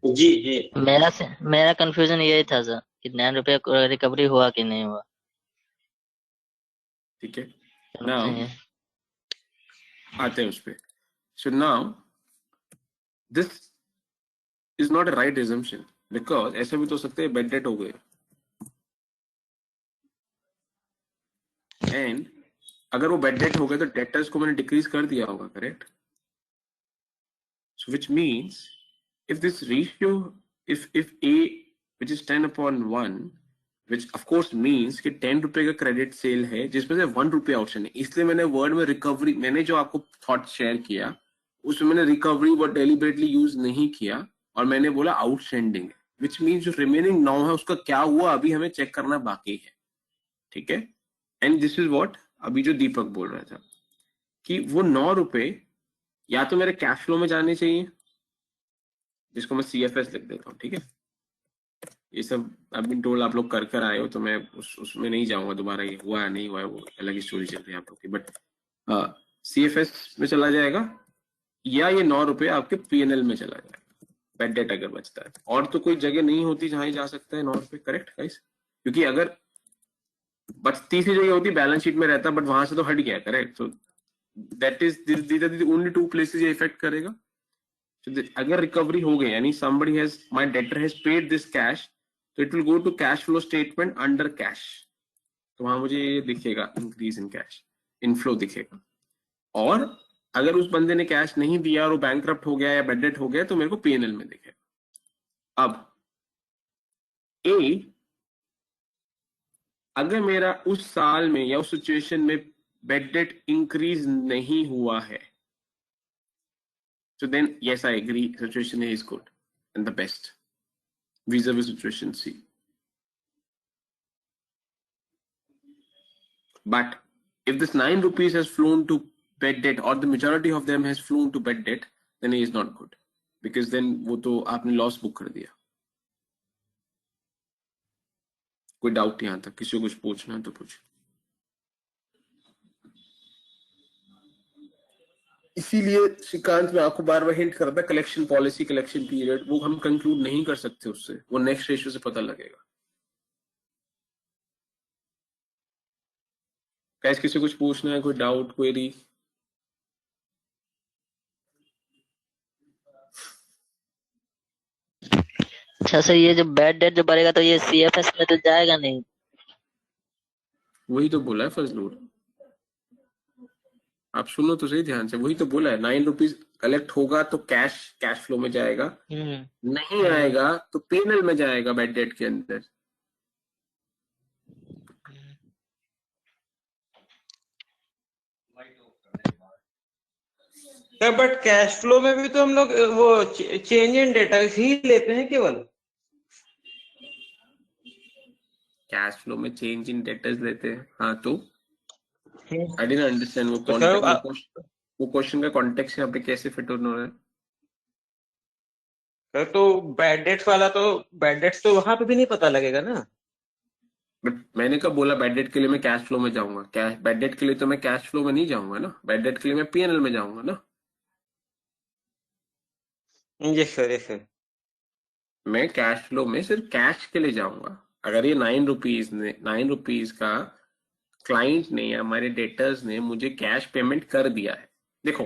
जी मेरा कंफ्यूजन यही था सर कि 9 रुपए रिकवरी हुआ कि नहीं हुआ। ठीक है, नाउ आते हैं उस पे। So now this is not a right assumption, because ऐसा भी तो सकते हैं बेड डेट हो गए, एंड अगर वो बेड डेट हो गए तो डेटर्स को मैंने डिक्रीज कर दिया होगा, correct? So which means if this ratio, if A, which is 10/1, which of course means कि 10 रुपए का क्रेडिट सेल है जिसमें से 1 रुपया आउटस्टैंडिंग, इसलिए मैंने वर्ड में रिकवरी, मैंने जो आपको थॉट शेयर किया उसमें मैंने रिकवरी वर्ड डेलिबरेटली यूज नहीं किया और मैंने बोला आउटस्टैंडिंग है, विच मीन्स जो रिमेनिंग 9 है उसका क्या हुआ अभी हमें चेक करना बाकी है, ठीक है। एंड दिस इज व्हाट अभी जो दीपक बोल रहा था कि वो 9 रुपए या तो मेरे कैश फ्लो में जाने चाहिए, जिसको मैं CFS लिख देता हूँ, ठीक है। ये सब अभी टोल आप लोग कर आए हो तो मैं उसमें नहीं जाऊंगा दोबारा, ये हुआ नहीं हुआ वो अलग ही स्टोरी चल रही है आप लोग की, बट CFS में चला जाएगा या ये 9 रुपए आपके PNL में चला जाएगा, बैड डेट अगर बचता है। और तो कोई जगह नहीं होती जहां ही जा सकता है 9 रुपए, करेक्ट गाइस? क्योंकि अगर बचती सी जगह होती बैलेंस शीट में रहता, बट वहां से तो हट गया, correct? So that is the only 2 places ये इफेक्ट करेगा। So अगर रिकवरी हो गई यानी somebody has, my debtor has paid this cash, so it will go to cash flow statement under cash, तो वहां मुझे ये दिखेगा इंक्रीज इन कैश, इनफ्लो दिखेगा। और अगर उस बंदे ने कैश नहीं दिया और वो बैंकरप्ट हो गया या बैड डेट हो गया तो मेरे को PNL में दिखेगा। अब अगर मेरा उस साल में या उस सिचुएशन में बैड डेट इंक्रीज नहीं हुआ है, so then yes I agree, situation A is good and the best vis-a-vis situation C. But if this 9 rupees has flown to bad debt or the majority of them has flown to bad debt, then it is not good, because then वो तो आपने loss book कर दिया। कोई doubt यहाँ तक? किसी को कुछ पूछना है तो पूछ। इसीलिए श्रीकांत में आपको बार बार हिंट कर रहा था, कलेक्शन पॉलिसी, कलेक्शन पीरियड, वो हम कंक्लूड नहीं कर सकते उससे, वो नेक्स्ट रेशियो से पता लगेगा। कैसे किसी को कुछ पूछना है, कोई डाउट, क्वेरी? अच्छा सर, ये जो बैड डेट जो बढ़ेगा तो ये CFS में तो जाएगा नहीं? वही तो बोला है फजलूर, आप सुनो तो सही ध्यान से, वही तो बोला है 9 रुपीज कलेक्ट होगा तो कैश फ्लो में जाएगा, नहीं आएगा तो PNL में जाएगा बैड डेट के अंदर। बट कैश फ्लो में भी तो हम लोग वो चेंज इन डेटा ही लेते हैं केवल। कैश फ्लो में चेंज इन डेटर्स लेते हैं, हाँ। तो आई डिडंट अंडरस्टैंड वो क्वेश्चन का कॉन्टेक्स्ट यहाँ पे कैसे फिट हो रहा है? तो बैड डेट्स वाला तो बैड डेट्स तो वहां पे भी नहीं पता लगेगा ना। बट मैंने कब बोला बैड डेट के लिए मैं कैश फ्लो में जाऊंगा? कैश बैड डेट के लिए तो मैं कैश फ्लो में नहीं जाऊंगा ना, बैड डेट के लिए मैं PNL में जाऊंगा ना। Yes sir. मैं कैश फ्लो में सिर्फ कैश के लिए जाऊंगा। अगर ये 9 रुपीज का क्लाइंट ने या हमारे डेटर्स ने मुझे कैश पेमेंट कर दिया है, देखो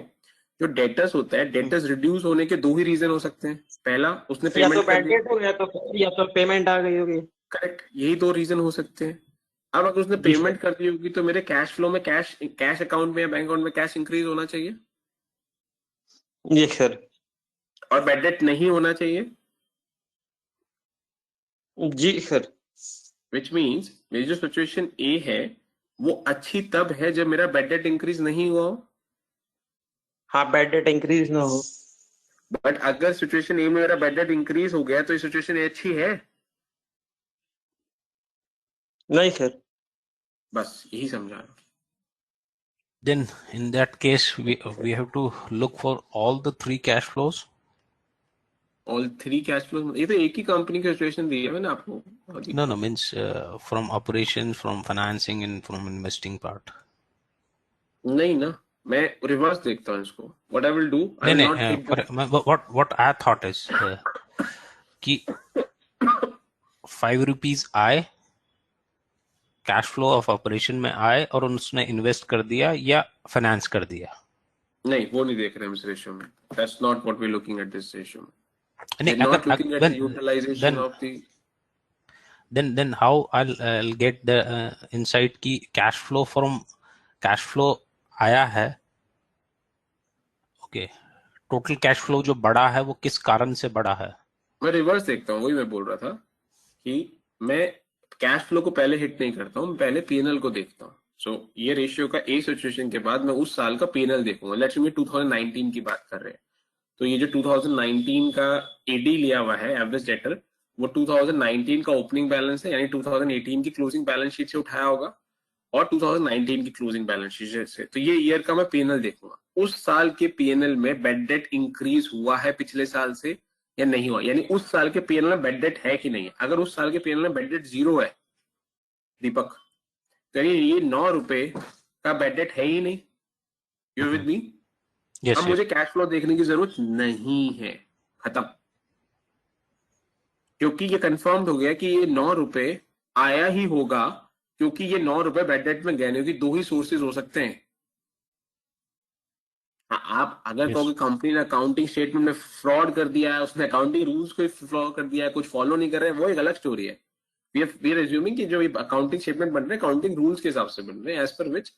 जो डेटर्स होता है, डेटर्स रिड्यूस होने के 2 ही रीजन हो सकते हैं। पहला, उसने पेमेंट कर दिया हो गया तो, या तो पेमेंट आ गई होगी, करेक्ट, यही 2 रीजन हो सकते हैं। अब अगर उसने पेमेंट कर दी होगी तो मेरे कैश फ्लो में कैश अकाउंट में या बैंक अकाउंट में कैश इंक्रीज होना चाहिए। Yes sir. और बैड डेट नहीं होना चाहिए। जी सर। विच मीन्स मेरी जो सिचुएशन ए है वो अच्छी तब है जब मेरा बैड डेट इंक्रीज नहीं हुआ हो। हाँ, बैड डेट इंक्रीज ना हो। बट अगर सिचुएशन ए में मेरा बैड डेट इंक्रीज हो गया तो ये सिचुएशन ए अच्छी है? नहीं सर। बस यही समझा रहा हूं। Then in that case we have to look for all the 3 cash flows. All 3 cash flows, ये तो एक ही कंपनी की सिचुएशन दी है मैंने आपको। No, means from operations, from financing and from investing part. नहीं ना, मैं रिवर्स देखता हूँ इसको। What I will do, I will not take the... what I thought is कि 5 rupees आए, कैश फ्लो ऑफ ऑपरेशन में आए और उसने इन्वेस्ट कर दिया या फाइनेंस कर दिया। नहीं, वो नहीं देख रहे हम इस रेशियो में। That's not what we're looking at this ratio में। नहीं, not looking at the utilization of the... Then how I'll get the insight कि कैश फ्लो आया है, ओके, टोटल कैश फ्लो जो बढ़ा है वो किस कारण से बढ़ा है? मैं रिवर्स देखता हूँ, वही मैं बोल रहा था कि मैं कैश फ्लो को पहले हिट नहीं करता हूँ, मैं पहले पीएनएल को देखता हूँ. सो ये रेशियो का ए सिचुएशन के बाद मैं उस साल का पीएनएल देखूंगा. लेट्स से 2019 की बात कर रहे हैं, तो ये जो 2019 का एडी लिया हुआ है एवरेज डेटर, वो 2019 का ओपनिंग बैलेंस है, यानी 2018 की क्लोजिंग बैलेंस शीट से उठाया होगा और 2019 की क्लोजिंग बैलेंस शीट से. तो ये ईयर का मैं पीएनएल देखूंगा. उस साल के पीएनएल में बेड डेट इंक्रीज हुआ है पिछले साल से या नहीं हुआ, यानी उस साल के पीएनएल में बेड डेट है कि नहीं है. अगर उस साल के पीएनएल में बेड डेट 0 है दीपक, तो ये 9 रुपए का बेड डेट है ही नहीं. You with me? Yes, अब yes. मुझे कैश फ्लो देखने की जरूरत नहीं है, खत्म. क्योंकि ये कंफर्म्ड हो गया कि ये 9 रुपए आया ही होगा, क्योंकि ये 9 रुपए बेड डेट में गए, की दो ही सोर्सेज हो सकते हैं. आप अगर Yes. कहोगे कंपनी ने अकाउंटिंग स्टेटमेंट में फ्रॉड कर दिया है, उसने अकाउंटिंग रूल्स को फ्रॉड कर दिया है, कुछ फॉलो नहीं कर रहे हैं, वो एक अलग स्टोरी है. वी आर एज्यूमिंग कि जो ये अकाउंटिंग स्टेटमेंट बन रहे हैं अकाउंटिंग रूल्स के हिसाब से बन रहे हैं, एज पर विच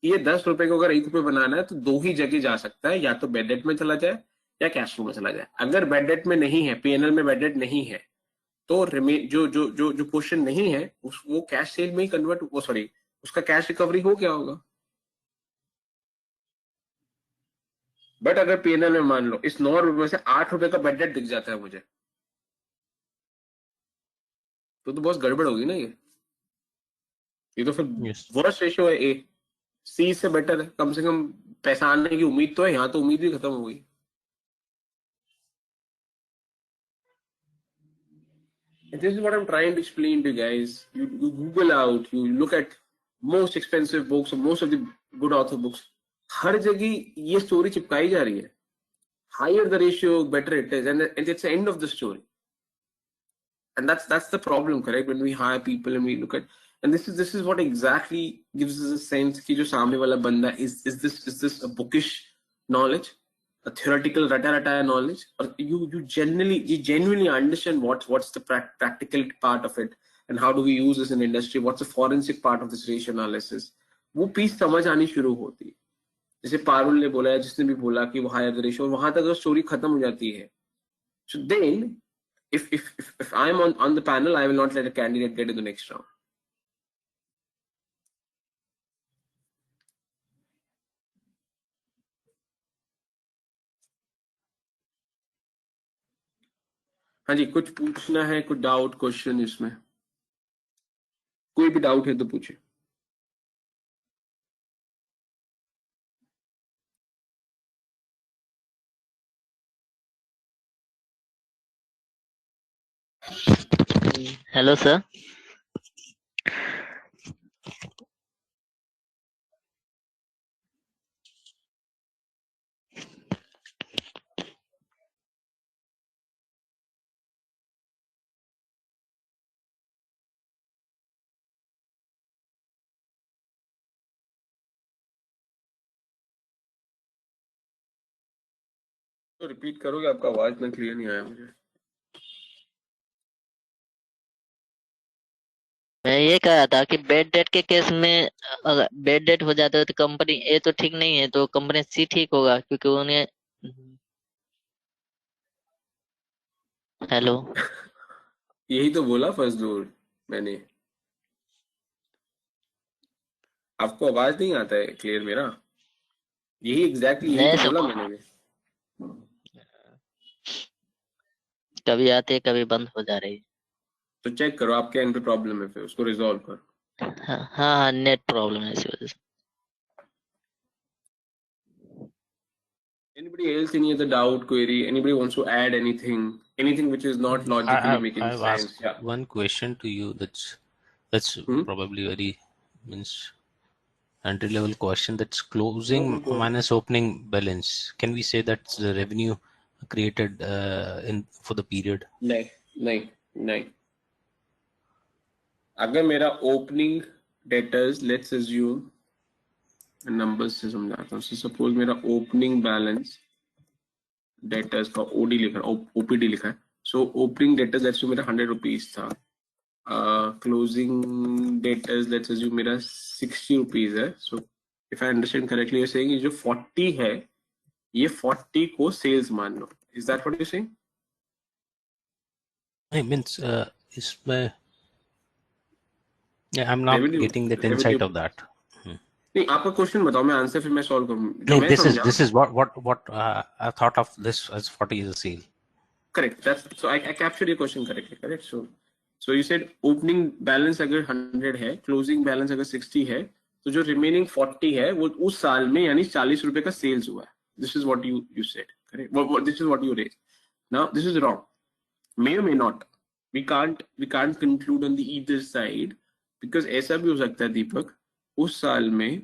ये 10 रुपए को अगर 1 रुपए बनाना है तो दो ही जगह जा सकता है, या तो बेड डेट में चला जाए या कैश फ्लो में चला जाए. अगर बेड डेट में नहीं है, पीएनएल में बेड डेट नहीं है, तो जो जो जो जो पोर्शन नहीं है वो कैश सेल में ही कन्वर्ट, वो सॉरी उसका कैश रिकवरी हो गया होगा. बट अगर पीएनएल में मान लो इस 9 रुपए में से 8 रुपए का बेड डेट दिख जाता है मुझे, तो बहुत गड़बड़ होगी ना. ये तो फिर Yes. वर्स्ट रेशियो है. ए सी से बेटर है, कम से कम पैसा आने की उम्मीद तो है. यहाँ तो उम्मीद भी खत्म हो गई. This is what I'm trying to explain to you guys. You Google out, you look at most expensive books or most of the good author books. हर जगह ये स्टोरी चिपकाई जा रही है. Higher the ratio, better it is, and it's the end of the story. And that's the problem, correct? When we hire people and we look at, and this is what exactly gives us a sense कि जो सामने वाला बंदा is this a bookish knowledge, a theoretical rata knowledge, or you genuinely understand what's the practical part of it, and how do we use this in industry, what's the forensic part of this ratio analysis. वो piece समझ आनी शुरू होती है. जैसे पारुल ने बोला है, जिसने भी बोला कि वो हायर द रेशियो, वहां तक स्टोरी खत्म हो जाती है. So then if I'm on the panel, I will not let a candidate get to the next round. हाँ जी, कुछ पूछना है, कुछ डाउट क्वेश्चन इसमें? कोई भी डाउट है तो पूछे. Hello sir. तो रिपीट करोगे? आपका आवाज में क्लियर नहीं आया मुझे. मैं ये कह रहा था कि बेड डेट के केस में अगर बेड डेट हो जाता है तो कंपनी ए तो ठीक नहीं है, तो कंपनी सी ठीक होगा, क्योंकि उन्हें. हेलो. यही तो बोला फर्स्ट दूर मैंने. आपको आवाज नहीं आता है क्लियर मेरा? यही एग्जैक्टली यही तो बोला मैंने भी. कभी आते है, कभी बंद हो जा रही है. तो चेक करो आपके एंड पे प्रॉब्लम है, फिर उसको रिजॉल्व करो. हाँ, नेट प्रॉब्लम है इसी वजह से. Anybody else, any other doubt, query? Anybody wants to add anything which is not logically making I've sense? asked Yeah. one question to you that's probably very entry level question. That's closing minus opening balance. Can we say that's the revenue created for the period? नहीं. अगर मेरा opening debtors, let's assume, numbers से समझाता हूँ. Suppose मेरा opening balance debtors का OD लिखा है, ओपीडी लिखा है. So opening debtors let's assume मेरा 100 रुपीज था. क्लोजिंग डेटर्स लेट्स अज्यूम मेरा 60 रुपीज है. So if I understand correctly, you saying जो 40 है, ये 40 को सेल्स मान लो. Is that what you saying? I means इसमें Yeah, I'm not getting that insight of that. नहीं, आपका क्वेश्चन बताओ, मैं आंसर फिर मैं सॉल्व करूं. No, this is what I thought of this as 40 is a sale. Correct. That's so I captured your question correctly. Correct. So you said opening balance अगर 100 है, closing balance अगर 60 है, तो जो remaining 40 है वो उस साल में यानी 40 रुपए का sales हुआ है. This is what you said. Correct. This is what you raised. Now this is wrong. May or may not. We can't conclude on the either side because ऐसा भी हो सकता है दीपक, उस साल में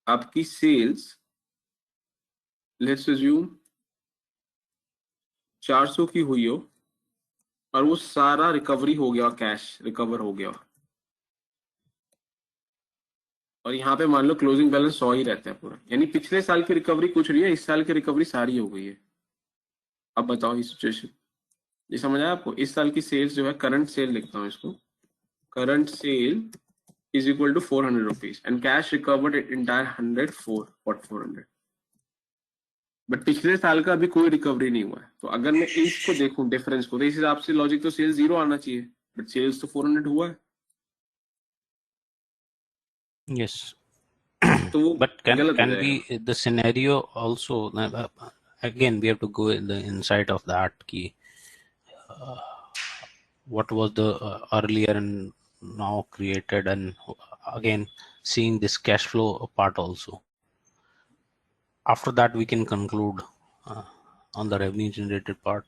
आपकी sales, let's assume 400 की हुई हो और वो सारा रिकवरी हो गया, कैश रिकवर हो गया, और यहाँ पे मान लो क्लोजिंग बैलेंस 100 ही रहता है पूरा, यानी पिछले साल की रिकवरी कुछ नहीं है, इस साल की रिकवरी सारी हो गई है. अब बताओ ये सिचुएशन, ये समझ आया आपको? इस साल की सेल्स जो है, करंट सेल लिखता हूँ इसको, current sale is equal to 400 rupees and cash recovered entire 400. But पिछले साल का अभी कोई रिकवरी नहीं हुआ है, तो अगर मैं इसको देखूं डिफरेंस को, तो इस हिसाब से लॉजिक तो सेल्स 0 आना चाहिए, बट सेल्स तो 400 हुआ है. Yes. तो but can be the scenario also, again we have to go in the insight of that key, what was the earlier and now created, and again seeing this cash flow part also. After that we can conclude on the revenue generated part.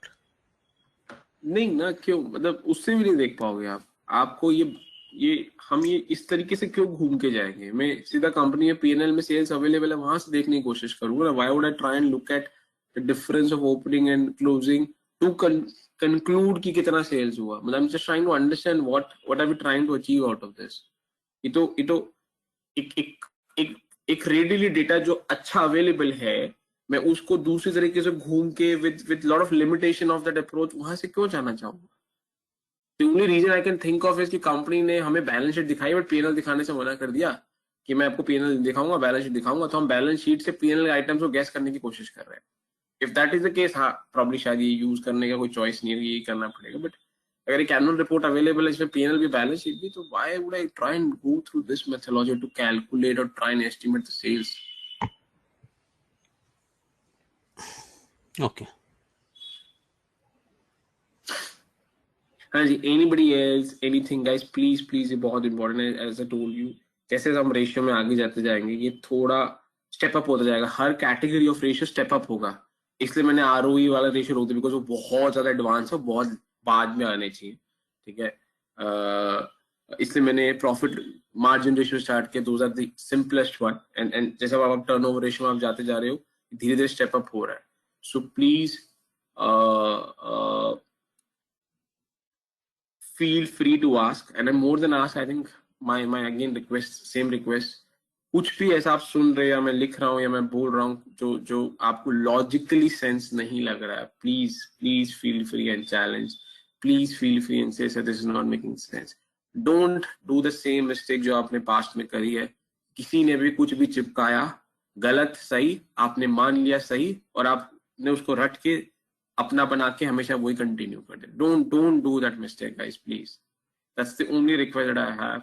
नहीं ना, क्यों? मतलब उससे भी नहीं देख पाओगे आप. आपको ये हम ये इस तरीके से क्यों घूम के जाएंगे? मैं सीधा कंपनी में पीएनएल में सेल्स अवेलेबल है वहां से देखने की कोशिश करूंगा ना. Why would I try and look at the difference of opening and closing to conclude कि कितना सेल्स हुआ? मतलब I am just trying to understand what are we trying to achieve out of this. ये तो एक readily data जो अच्छा available है, मैं उसको दूसरी तरीके से घूम के with lot of limitation of that approach वहां से क्यों जाना चाहूंगा? The only reason I can think of is कि कंपनी ने हमें बैलेंस शीट दिखाई बट पीएनएल दिखाने से मना कर दिया कि मैं आपको पीएनएल दिखाऊंगा, बैलेंस शीट दिखाऊंगा, तो हम बैलेंस शीट से पीएनएल आइटम्स को गैस करने की कोशिश कर रहे हैं. If that is the case, हाँ प्रॉब्ली शायद ये यूज करने का कोई चॉइस नहीं है, यही करना पड़ेगा. बट अगर एक एनुअल रिपोर्ट अवेलेबल है इसमें पीएनएल भी बैलेंस शीट भी, तो why would I try and go through this methodology to calculate और try and estimate the sales? Okay. हाँ जी, anybody else, anything guys, please ये बहुत important है. as I told you, जैसे हम रेशियो में आगे जाते जाएंगे ये थोड़ा स्टेप अप होता जाएगा, हर category of ratio step up होगा. इसलिए मैंने आरओई वाला रेशियो रोक दिया बिकॉज वो बहुत ज्यादा एडवांस है, बहुत बाद में आने चाहिए. ठीक है, इसलिए मैंने प्रॉफिट मार्जिन रेशियो स्टार्ट किया. Those are the simplest one. And जैसे आप टर्नओवर रेशियो में आप जाते जा रहे हो, धीरे धीरे स्टेप अप हो रहा है. So please feel free to ask, and I'm more than ask. I think my again request, same request, कुछ भी ऐसा आप सुन रहे या मैं लिख रहा हूँ या मैं बोल रहा हूँ जो आपको लॉजिकली सेंस नहीं लग रहा है, please feel free and challenge. Please feel free and say this is not making sense. Don't do the same mistake जो आपने पास्ट में करी है. किसी ने भी कुछ भी चिपकाया, गलत सही आपने मान लिया सही, और आपने उसको रट के अपना बना के हमेशा वही कंटिन्यू कर दे. Don't do that mistake guys, please. That's the only request that I have.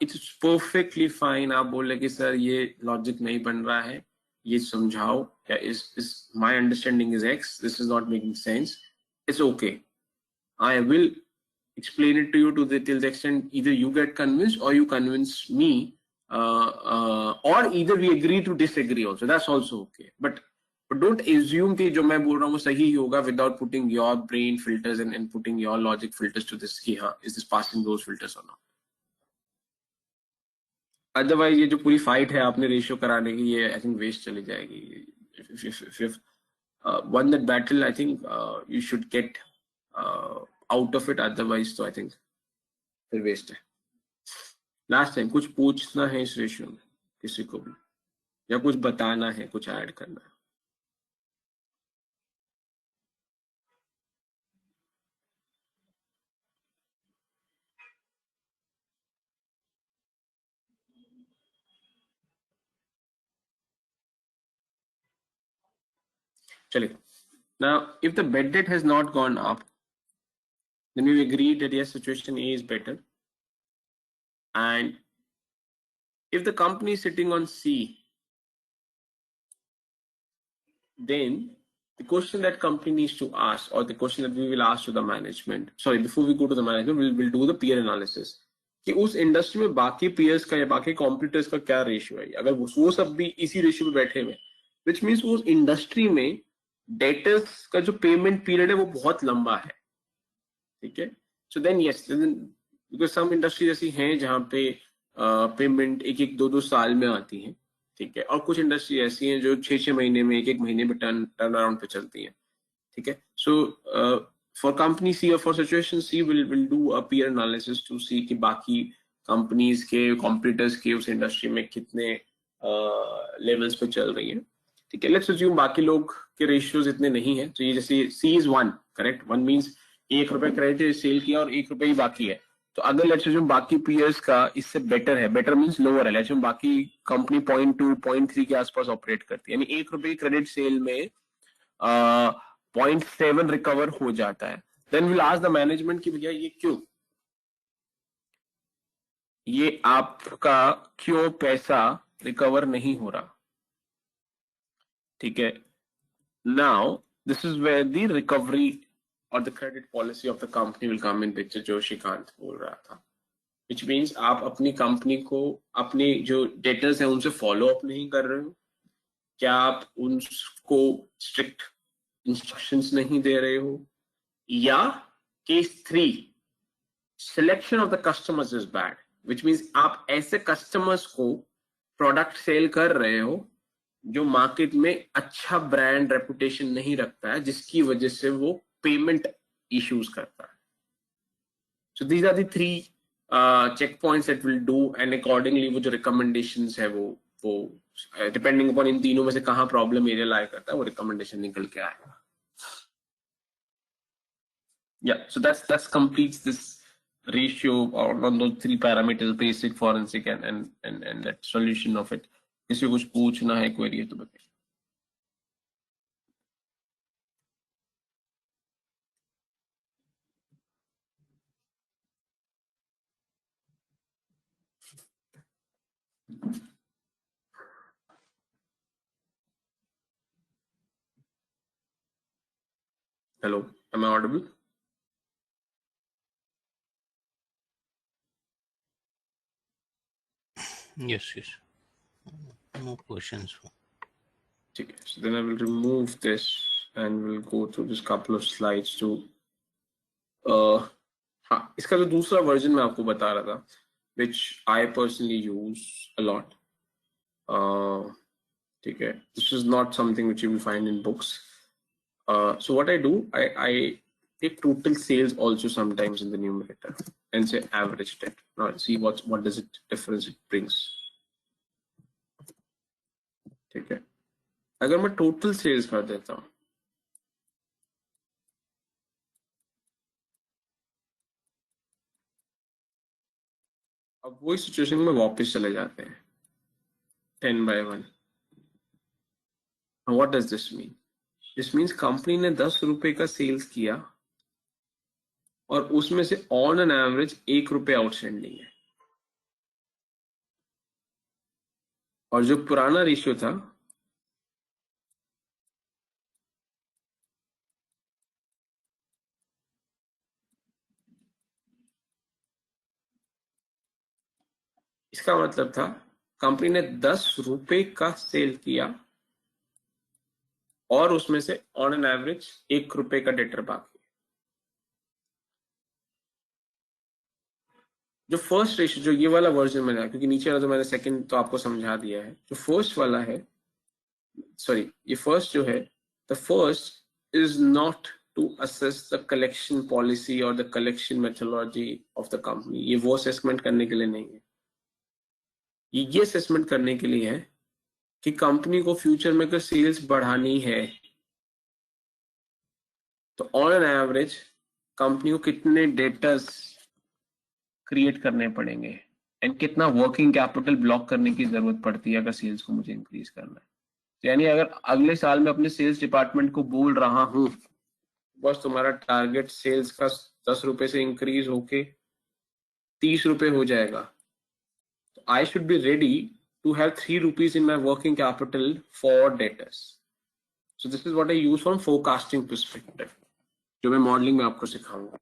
It's perfectly fine आप बोल रहे कि सर ये लॉजिक नहीं बन रहा है, ये समझाओ, या is my understanding is x, this is not making sense. It's okay, I will explain it to you till the extent either you get convinced or you convince me, or either we agree to disagree also. That's also okay. But don't assume कि जो मैं बोल रहा हूँ वो सही ही होगा without putting your brain filters and putting your logic filters to this कि हाँ is this passing those filters or not. Otherwise ये जो पूरी फाइट है आपने रेशियो कराने की, ये I think waste चली जाएगी. If you've won that battle, I think you should get out of it. Otherwise तो I think फिर waste है. Last time कुछ पूछना है इस रेशियो में किसी को भी, या कुछ बताना है, कुछ ऐड करना है? चलिए. Now, if the bad debt has not gone up, then we agreed that yes, situation A is better. And if the company is sitting on C, then the question that company needs to ask, or the question that we will ask to the management, sorry, before we go to the management, we'll do the peer analysis, कि उस industry में बाकी peers का या बाकी competitors का क्या ratio है. अगर वो सब भी इसी रेशियो पे बैठे हुए, विच मीन्स उस इंडस्ट्री में डेटर्स का जो पेमेंट पीरियड है वो बहुत लंबा है. ठीक है. So then yes, because some industries ऐसी हैं जहाँ पे पेमेंट 1-2 साल में आती हैं. ठीक है. और कुछ इंडस्ट्री ऐसी हैं जो 6 महीने में, 1 महीने में टर्न अराउंड पे चलती हैं. ठीक है. सो for company C or for situation C, will do a peer analysis to see कि बाकी companies के competitors के उस industry में कितने levels पे चल रही हैं. ठीक है. Let's assume बाकी लोग के ratios इतने नहीं हैं. तो ये जैसे C is 1, correct? 1 means ₹1 credit sale किया और ₹1 ही बाकी है. तो अगर लेट्स अज्यूम बाकी पीयर्स का इससे बेटर है, बेटर मींस लोअर है, लेट्स अज्यूम बाकी कंपनी 0.2 0.3 के आसपास ऑपरेट करती है, यानी ₹1 क्रेडिट सेल में 0.7 रिकवर हो जाता है. Then will ask the management कि भैया ये क्यों, ये आपका क्यों पैसा रिकवर नहीं हो रहा. ठीक है. Now this is where the recovery और the credit policy of the company will come in picture, जो श्रीकांत बोल रहा था. विच मीन्स आप अपनी कंपनी को, अपने जो डेटर्स हैं उनसे फॉलो अप नहीं कर रहे हो. क्या आप उनको स्ट्रिक्ट इंस्ट्रक्शंस नहीं दे रहे हो, या case 3, selection of the customers is bad, which means आप ऐसे कस्टमर्स को प्रोडक्ट सेल कर रहे हो जो मार्केट में अच्छा ब्रांड रेपुटेशन नहीं रखता है, जिसकी वजह से वो पेमेंट इश्यूज करता है. So these are the 3 check points that will do, and accordingly वो जो रिकमेंडेशंस है वो डिपेंडिंग अपॉन इन तीनों में से कहाँ प्रॉब्लम एरिया लाई करता है, वो रिकमेंडेशन निकल के आएगा. Yeah, so that's completes this ratio on those 3 parameters, basic, forensic, and that solution of it. किसी को कुछ पूछना है, क्वेरी है तो बताइए. Hello, am I audible? Yes. No questions. Okay, so then I will remove this and we'll go through this couple of slides to हाँ, इसका जो दूसरा वर्जन मैं आपको बता रहा था, which I personally use a lot. ठीक है. This is not something which you will find in books. So what I do, I take total sales also sometimes in the numerator and say average it. Now see what does it difference it brings. ठीक है. अगर मैं total sales कर देता हूं, अब वही situation में वापस चले जाते हैं 10/1. What does this mean? This means company ने ₹10 का सेल्स किया और उसमें से ऑन एन एवरेज ₹1 आउटस्टैंडिंग है, और जो पुराना रेशियो था इसका मतलब था कंपनी ने ₹10 का सेल किया और उसमें से ऑन एन एवरेज ₹1 का डेटर बाकी. जो फर्स्ट रेशियो, जो ये वाला वर्जन मैंने, क्योंकि नीचे वाला जो मैंने सेकंड तो आपको समझा दिया है, जो फर्स्ट वाला है, सॉरी ये फर्स्ट जो है, the first is not to assess the collection policy और the collection methodology of the company. ये वो असेसमेंट करने के लिए नहीं है, ये असेसमेंट करने के लिए है कि कंपनी को फ्यूचर में अगर सेल्स बढ़ानी है तो ऑन एन एवरेज कंपनी को कितने डेटर्स क्रिएट करने पड़ेंगे एंड कितना वर्किंग कैपिटल ब्लॉक करने की जरूरत पड़ती है अगर सेल्स को मुझे इंक्रीज करना है. यानी अगर अगले साल में अपने सेल्स डिपार्टमेंट को बोल रहा हूं बस तुम्हारा टारगेट सेल्स का ₹10 से इंक्रीज होके ₹30 हो जाएगा, I should be ready to have 3 rupees in my working capital for debtors. So this is what I use from forecasting perspective, जो मैं modeling में आपको सिखाऊंगा.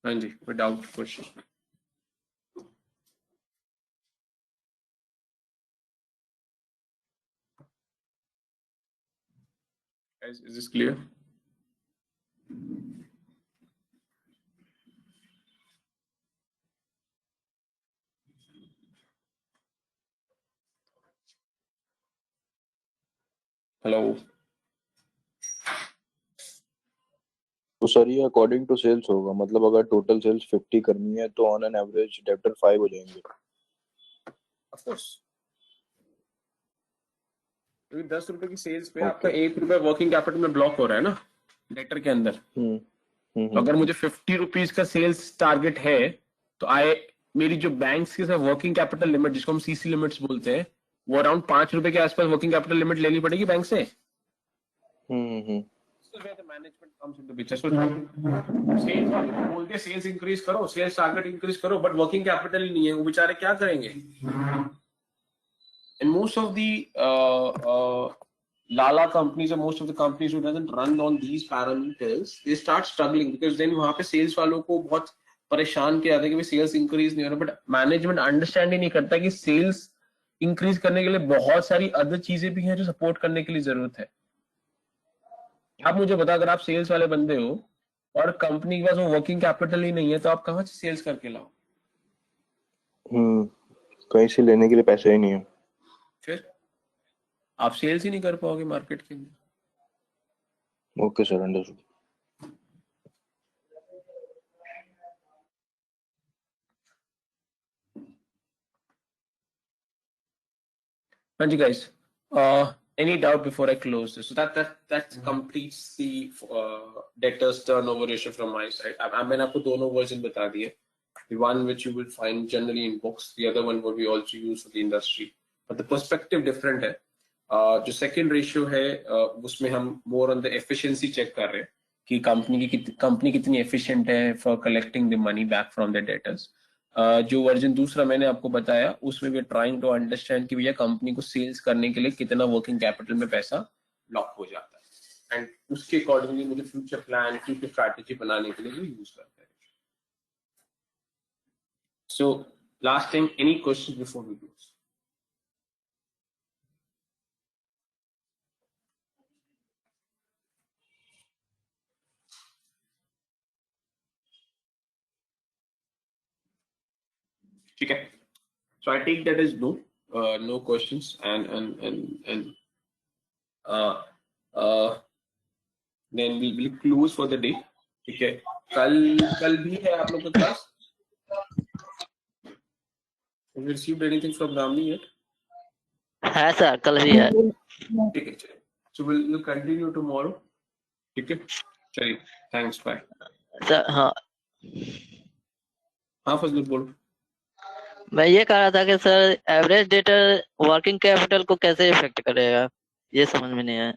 हाँ जी, without question. Guys, is this clear? Hello. तो सर ये according to sales होगा, मतलब अगर टोटल सेल्स 50 करनी है तो ऑन एन एवरेज डेब्टर 5 हो जाएंगे. Of course. 10 रुपए की सेल्स पे आपका 1 रुपए वर्किंग कैपिटल में ब्लॉक हो रहा है ना डेटर के अंदर. तो अगर मुझे 50 रुपीज का सेल्स टारगेट है तो मेरी जो बैंक्स के साथ वर्किंग कैपिटल लिमिट, जिसको हम सीसी लिमिट्स बोलते हैं, वो अराउंड 5 रुपए के आसपास वर्किंग कैपिटल लिमिट लेनी पड़ेगी बैंक से. Management comes into picture. So sales वाले को बोलते हैं सेल्स इंक्रीज करो, सेल्स टारगेट इंक्रीज करो, बट वर्किंग कैपिटल ही नहीं है, वो बेचारे क्या करेंगे? And most of the Lala companies or most of the companies who doesn't run on these parameters, they start struggling because then वहाँ पे sales वालों को बहुत परेशान किया जाता है कि sales increase नहीं हो रहा, but management understand ही नहीं करता कि sales increase करने के लिए बहुत सारी other चीजें भी हैं जो support करने के लिए जरूरत है. आप मुझे बता, अगर आप सेल्स वाले बंदे हो और कंपनी के पास वो वर्किंग कैपिटल ही नहीं है तो आप कहाँ से सेल्स करके लाओ? कहीं से लेने के लिए पैसे ही नहीं है, फिर आप सेल्स ही नहीं कर पाओगे मार्केट के अंदर. Okay sir, understood. हाँ जी guys, any doubt before I close this? So that completes the debtors turnover ratio from my side. मैंने आपको दोनों वर्जन बता दिए. The one which you will find generally in books, the other one what we also use for the industry. But the perspective different है. जो second ratio है उसमें हम more on the efficiency check कर रहे हैं कि कंपनी कितनी efficient है for collecting the money back from the debtors. जो वर्जन दूसरा मैंने आपको बताया उसमें भी ट्राइंग टू अंडरस्टैंड कि भैया कंपनी को सेल्स करने के लिए कितना वर्किंग कैपिटल में पैसा लॉक हो जाता है, एंड उसके अकॉर्डिंगली मुझे फ्यूचर प्लान, फ्यूचर स्ट्रैटेजी बनाने के लिए भी यूज करते हैं. So last time, any question before we close? ठीक है. So I take that as no questions, and then we will close for the day. ठीक है. कल भी है आप लोग का class? Have you received anything from Ramni yet? हाँ सर, कल भी है. ठीक है, चलिए. So we'll continue tomorrow. ठीक है, चलिए. Thanks, bye. सर हाँ फजल बोलो. मैं ये कह रहा था कि sir average debtor working capital को कैसे इफेक्ट करेगा, ये समझ में नहीं आया.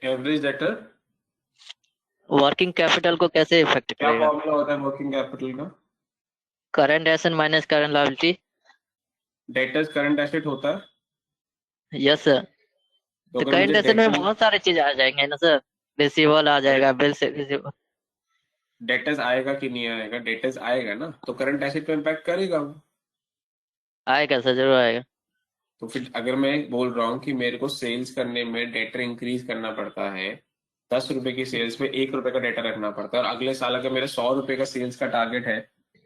एवरेज डेटर वर्किंग कैपिटल को कैसे इफेक्ट क्या करेगा? फॉर्मूला होता है वर्किंग कैपिटल का? Current asset minus current liability. Debtors current asset होता है. Yes sir. तो करंट एसेट में बहुत सारे चीज आ जाएंगे ना सर. रिसीवेबल आ जाएगा, बिल से रिसीवेबल. डेटर्स आएगा कि नहीं आएगा? डेटर्स आएगा ना, तो करंट एसेट पे इम्पैक्ट करेगा वो. आएगा सर, जरूर आएगा. तो फिर अगर मैं बोल रहा हूँ कि मेरे को सेल्स करने में डेटर इंक्रीज करना पड़ता है, 10 रुपए की सेल्स में 1 रुपए का डेटा रखना पड़ता है, और अगले साल अगर मेरा 100 रुपए का सेल्स का टारगेट है,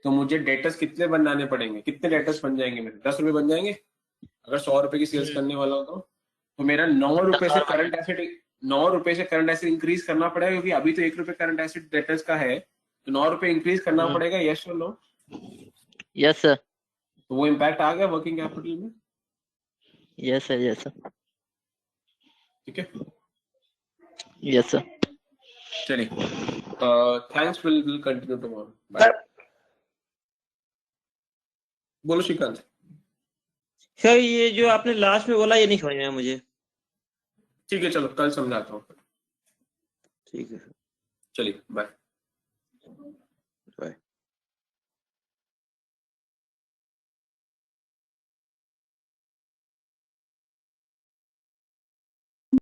तो मुझे डेटर्स कितने बनाने पड़ेंगे? कितने डेटर्स बन जाएंगे मेरे? 10 रुपए बन जाएंगे अगर 100 रुपए की सेल्स करने वाला हो तो मेरा 9 रुपए से करंट एसेट इंक्रीज करना पड़ेगा, क्योंकि अभी तो 1 रुपए करंट एसेट डेटर्स का है, तो 9 रुपए इंक्रीज करना पड़ेगा. यस और नो? Yes sir. तो वो इम्पैक्ट आ गया वर्किंग कैपिटल में. Yes sir. Yes sir. ठीक है. Yes sir. चलिए, thanks. Will continue tomorrow. Bye. बोलो श्रीकांत. सर ये जो आपने लास्ट में बोला ये नहीं समझ में आया मुझे. ठीक है, चलो कल समझाता हूँ. ठीक है. चलिए, बाय. बाय.